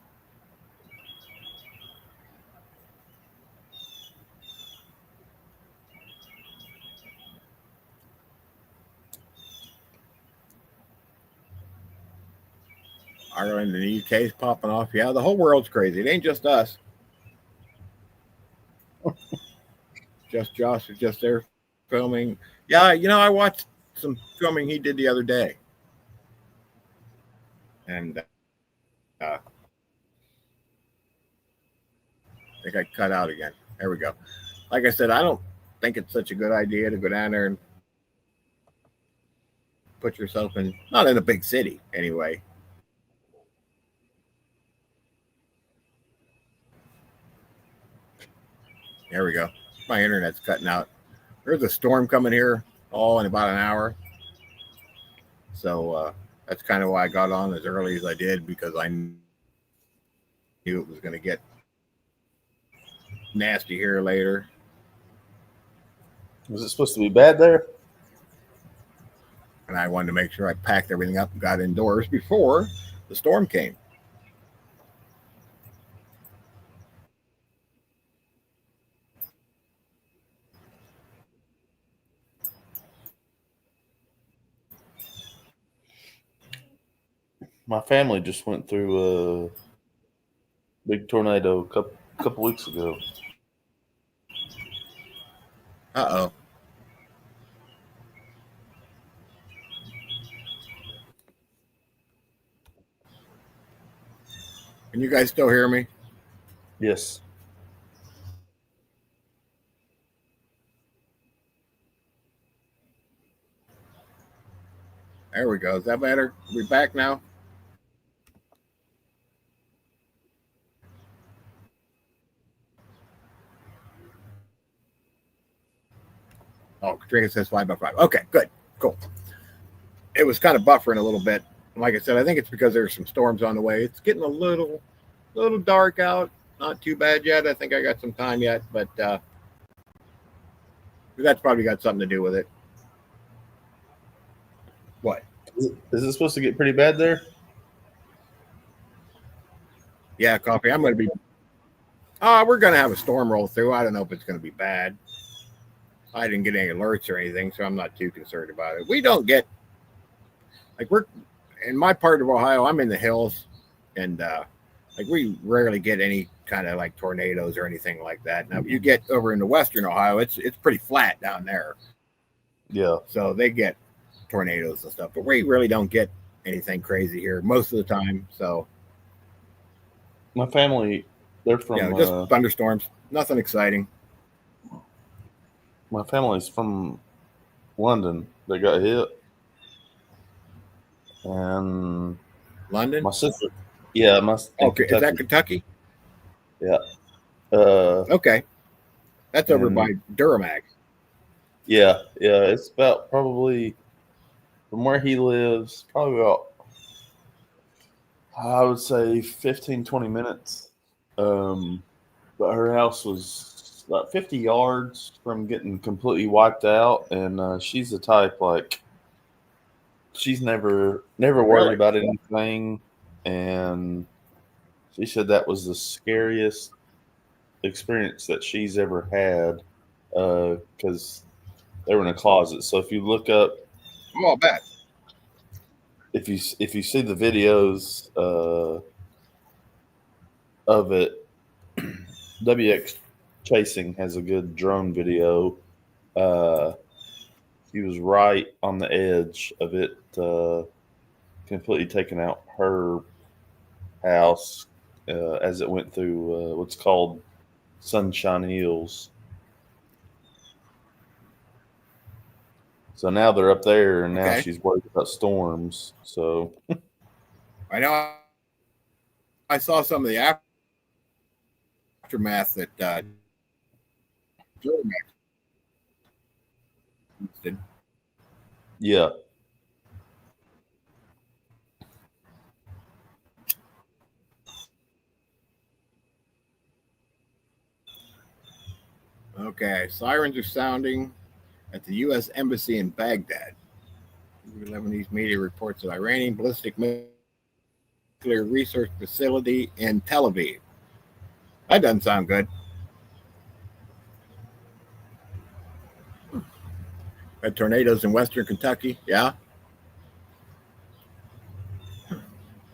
Ireland and the UK is popping off. Yeah, the whole world's crazy. It ain't just us. Just Josh is just there filming. Yeah, I watched some filming he did the other day. And I think I cut out again. There we go. Like I said, I don't think it's such a good idea to go down there and put yourself not in a big city anyway. There we go. My internet's cutting out. There's a storm coming here all in about an hour. So that's kind of why I got on as early as I did, because I knew it was going to get nasty here later. Was it supposed to be bad there? And I wanted to make sure I packed everything up and got indoors before the storm came. My family just went through a big tornado a couple weeks ago. Uh-oh. Can you guys still hear me? Yes. There we go. Is that better? We back now? Oh, Katrina says 5x5. Okay, good. Cool. It was kind of buffering a little bit. Like I said, I think it's because there's some storms on the way. It's getting a little dark out. Not too bad yet. I think I got some time yet, but that's probably got something to do with it. What? Is it supposed to get pretty bad there? Yeah, coffee. I'm going to be. We're going to have a storm roll through. I don't know if it's going to be bad. I didn't get any alerts or anything, so I'm not too concerned about it. We don't get we're in my part of Ohio. I'm in the hills, and we rarely get any kind of like tornadoes or anything like that. Now, if you get over into Western Ohio, it's pretty flat down there. Yeah. So they get tornadoes and stuff, but we really don't get anything crazy here most of the time. So My family, they're from just thunderstorms, nothing exciting. my family's from London. They got hit, and London. my sister. Yeah, Okay, is that Kentucky? Yeah. Okay, that's over by Durham. Yeah. It's about probably from where he lives, probably about I would say 15, 20 minutes. But her house was about 50 yards from getting completely wiped out, and she's the type like she's never worried Really? about anything, and she said that was the scariest experience that she's ever had because they were in a closet. So if you look up, Oh, I'll bet. if you see the videos of it, WX Chasing has a good drone video. He was right on the edge of it, completely taking out her house as it went through what's called Sunshine Hills. So now they're up there, and now Okay. she's worried about storms. So I know. I saw some of the aftermath that Durham did. yeah, Okay, sirens are sounding at the U.S. Embassy in Baghdad. Lebanese media reports that Iranian ballistic nuclear research facility in Tel Aviv. That doesn't sound good. Had tornadoes in western Kentucky. Yeah.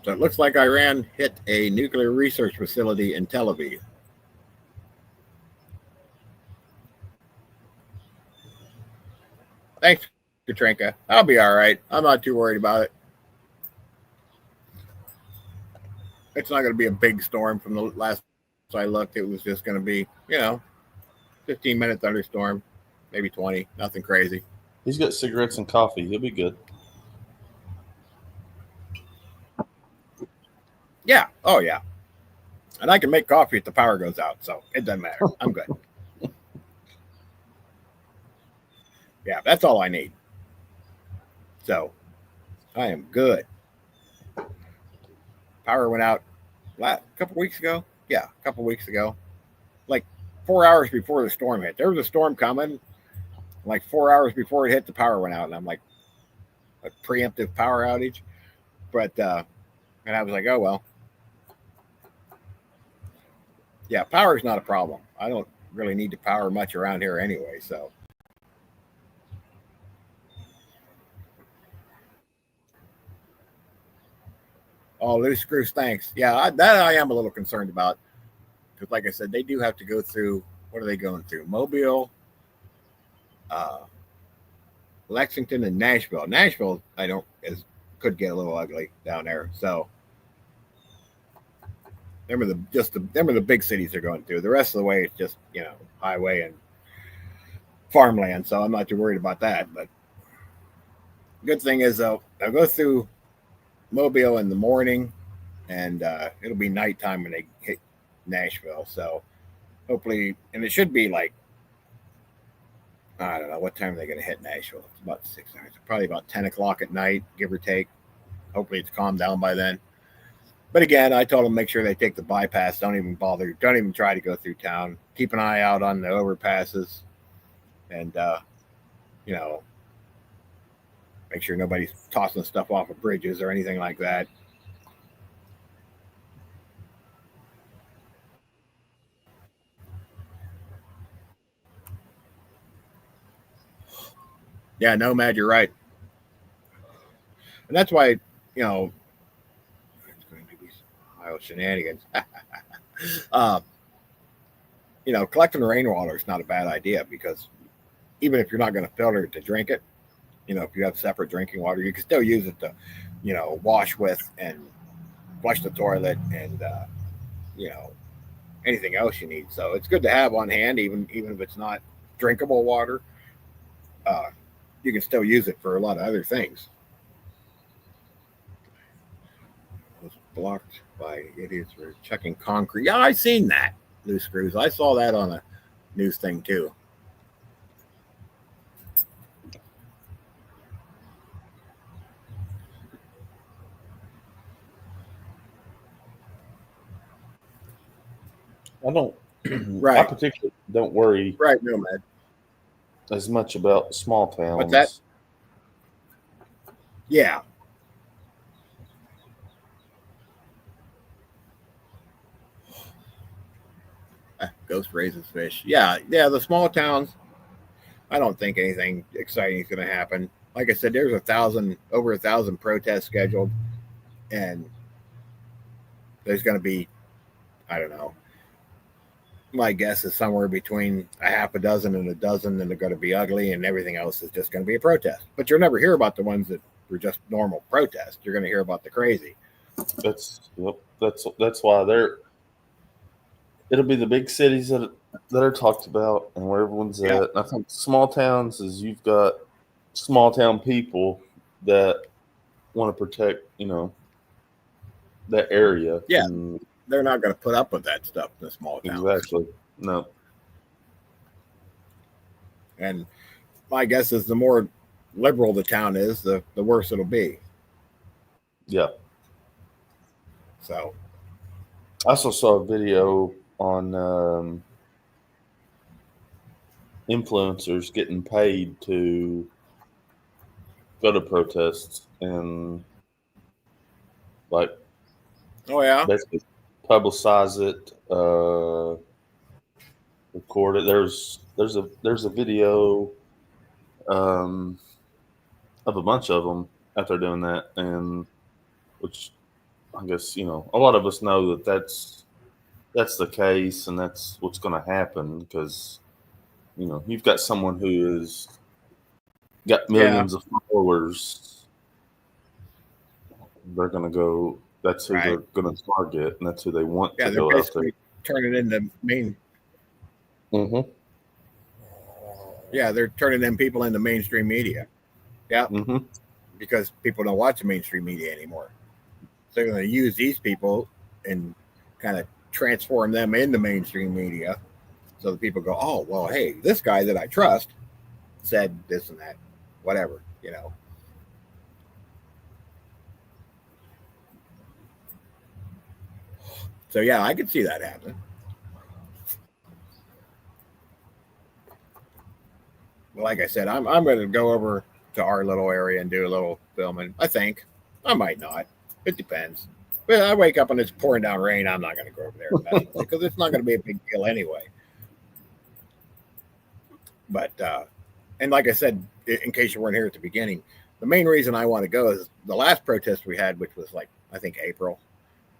So it looks like Iran hit a nuclear research facility in Tel Aviv. Thanks, Katrinka. I'll be all right. I'm not too worried about it. It's not going to be a big storm from the last I looked. It was just going to be, 15-minute thunderstorm, maybe 20. Nothing crazy. he's got cigarettes and coffee. He'll be good. Yeah. Oh, yeah. And I can make coffee if the power goes out, so it doesn't matter. I'm good. Yeah, that's all I need. So I am good. Power went out a couple weeks ago. Yeah, a couple weeks ago. Like 4 hours before the storm hit. There was a storm coming. Like 4 hours before it hit, the power went out. And I'm like, a preemptive power outage. But, and I was like, oh, well. Yeah, power is not a problem. I don't really need to power much around here anyway, so. Oh, loose screws, thanks. Yeah, that I am a little concerned about. Because, like I said, they do have to go through, what are they going through? Mobile, Lexington, and Nashville. Nashville, could get a little ugly down there. So, them are the big cities they're going through. The rest of the way it's just highway and farmland. So I'm not too worried about that. But good thing is though, I'll go through Mobile in the morning, and it'll be nighttime when they hit Nashville. So hopefully, and it should be like I don't know what time they're going to hit Nashville. It's about 6 hours, probably about 10 o'clock at night, give or take. Hopefully, it's calmed down by then. But again, I told them make sure they take the bypass. Don't even bother. Don't even try to go through town. Keep an eye out on the overpasses, and make sure nobody's tossing stuff off of bridges or anything like that. Yeah, Nomad, you're right. And that's why, there's going to be some Ohio shenanigans. Collecting rainwater is not a bad idea because even if you're not going to filter it to drink it, if you have separate drinking water, you can still use it to, wash with and flush the toilet and, anything else you need. So it's good to have on hand, even if it's not drinkable water. You can still use it for a lot of other things. Was blocked by idiots for checking concrete. Yeah, I seen that. Loose screws. I saw that on a news thing too. I don't. Right. I particularly don't worry Right, Nomad. as much about small towns. What's that? Yeah. Ghost raises fish. Yeah, the small towns. I don't think anything exciting is going to happen. Like I said, there's over 1,000 protests scheduled, and there's going to be, I don't know. My guess is somewhere between a half a dozen and a dozen, and they're going to be ugly, and everything else is just going to be a protest. But you'll never hear about the ones that were just normal protests. You're going to hear about the crazy. That's why it'll be the big cities that are talked about and where everyone's at. And I think small towns is you've got small town people that want to protect, that area. Yeah. And they're not going to put up with that stuff in the small towns. Exactly. No. And my guess is the more liberal the town is, the worse it'll be. Yeah. So I also saw a video on influencers getting paid to go to protests and basically publicize it, record it. There's a video of a bunch of them out there doing that, and which I guess a lot of us know that's the case, and that's what's going to happen because you've got someone who has got millions of followers. They're going to go. That's who they're going to target, and that's who they want to go after. Turn it into main. Mm-hmm. Yeah, they're turning them people into mainstream media. Yeah, because people don't watch the mainstream media anymore. So they're going to use these people and kind of transform them into mainstream media, so the people go, "Oh, well, hey, this guy that I trust said this and that, whatever." So yeah, I could see that happening. Well, like I said, I'm going to go over to our little area and do a little filming. I think I might not. It depends. But I wake up and it's pouring down rain. I'm not going to go over there because it's not going to be a big deal anyway. But and like I said, in case you weren't here at the beginning, the main reason I want to go is the last protest we had, which was like I think April.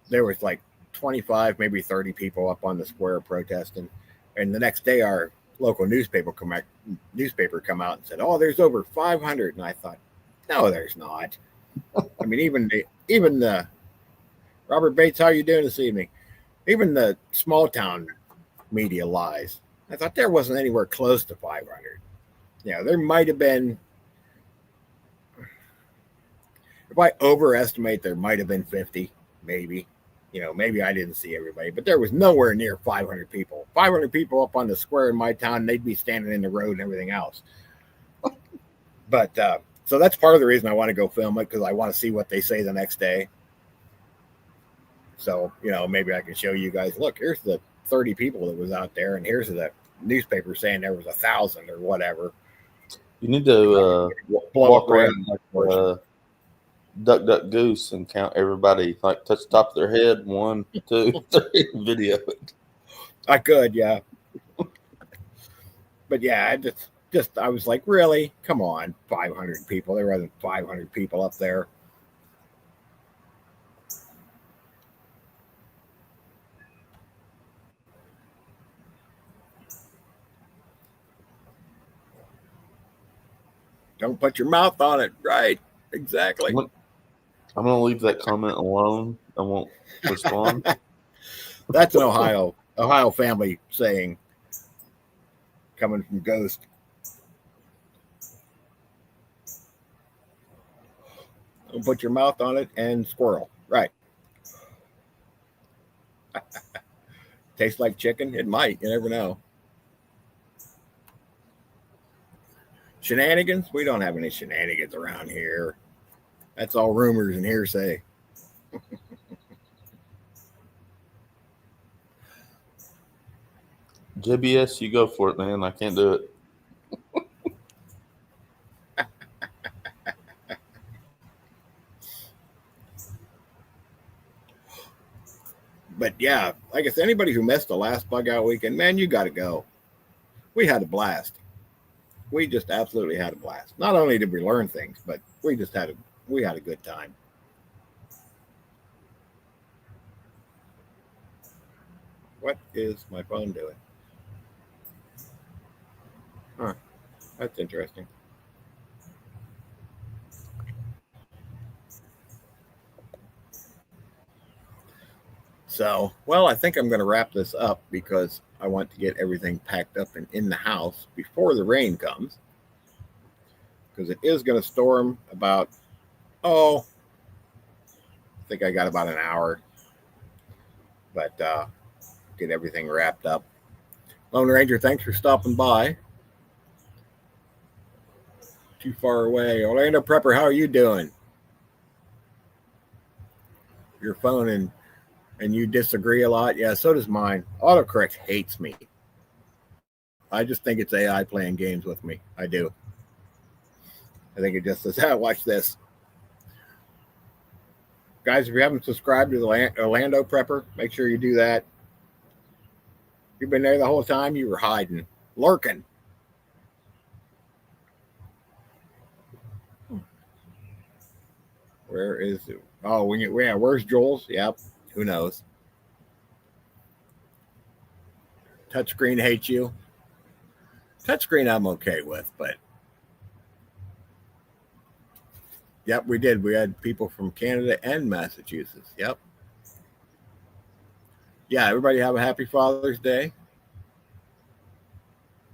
There was like 25, maybe 30 people up on the square protesting, and the next day our local newspaper come out and said, "Oh, there's over 500," and I thought, "No, there's not." I mean, even the Robert Bates, how are you doing this evening? Even the small town media lies. I thought there wasn't anywhere close to 500. There might have been. If I overestimate, there might have been 50, maybe. Maybe I didn't see everybody, but there was nowhere near 500 people. 500 people up on the square in my town, they'd be standing in the road and everything else. But so that's part of the reason I want to go film it, because I want to see what they say the next day. So, maybe I can show you guys, look, here's the 30 people that was out there, and here's the newspaper saying there was 1,000 or whatever. You need to blow walk around like Duck Duck Goose and count everybody, like touch the top of their head, 1, 2, 3, video it. I could, yeah. But yeah, I was like, really? Come on, 500 people. There wasn't 500 people up there. Don't put your mouth on it. Right. Exactly. I'm going to leave that comment alone. I won't respond. That's an Ohio family saying, coming from Ghost. Don't put your mouth on it, and squirrel. Right. Tastes like chicken? It might. You never know. Shenanigans? We don't have any shenanigans around here. That's all rumors and hearsay. JBS, you go for it, man. I can't do it. But yeah, like I said, anybody who missed the last bug out weekend, man, you got to go. We had a blast. We just absolutely had a blast. Not only did we learn things, but we had a good time. What is my phone doing? Huh. That's interesting. So, well, I think I'm going to wrap this up because I want to get everything packed up and in the house before the rain comes. Because it is going to storm about, I think I got about an hour. But get everything wrapped up. Lone Ranger, thanks for stopping by. Too far away. Orlando Prepper, how are you doing? Your phone and you disagree a lot? Yeah, so does mine. Autocorrect hates me. I just think it's AI playing games with me. I do. I think it just says, watch this. Guys, if you haven't subscribed to the Orlando Prepper, make sure you do that. You've been there the whole time. You were hiding, lurking. Where is it? Oh, where's Jules? Yep. Who knows? Touchscreen hates you. Touchscreen I'm okay with, but yep, we did. We had people from Canada and Massachusetts. Yep. Yeah, everybody have a happy Father's Day.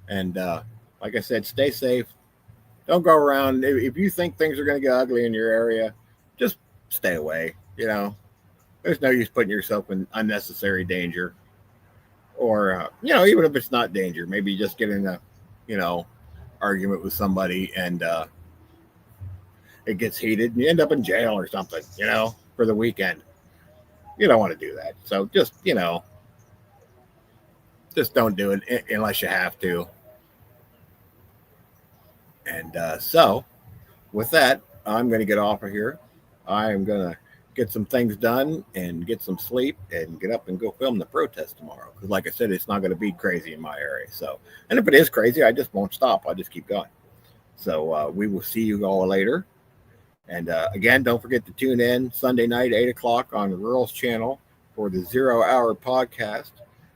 And like I said, stay safe. Don't go around. If you think things are going to get ugly in your area, just stay away. There's no use putting yourself in unnecessary danger. Or, even if it's not danger, maybe just get in a, argument with somebody and it gets heated and you end up in jail or something, for the weekend. You don't want to do that. So just don't do it unless you have to. And so with that, I'm going to get off of here. I am going to get some things done and get some sleep and get up and go film the protest tomorrow. Because like I said, it's not going to be crazy in my area. So, and if it is crazy, I just won't stop. I'll just keep going. So we will see you all later. And again, don't forget to tune in Sunday night, 8 o'clock on the Rural's channel for the 0 Hour podcast.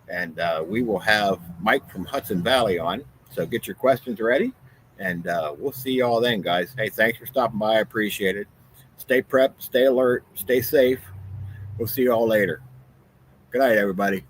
And we will have Mike from Hudson Valley on. So get your questions ready. And we'll see you all then, guys. Hey, thanks for stopping by. I appreciate it. Stay prepped, stay alert, stay safe. We'll see you all later. Good night, everybody.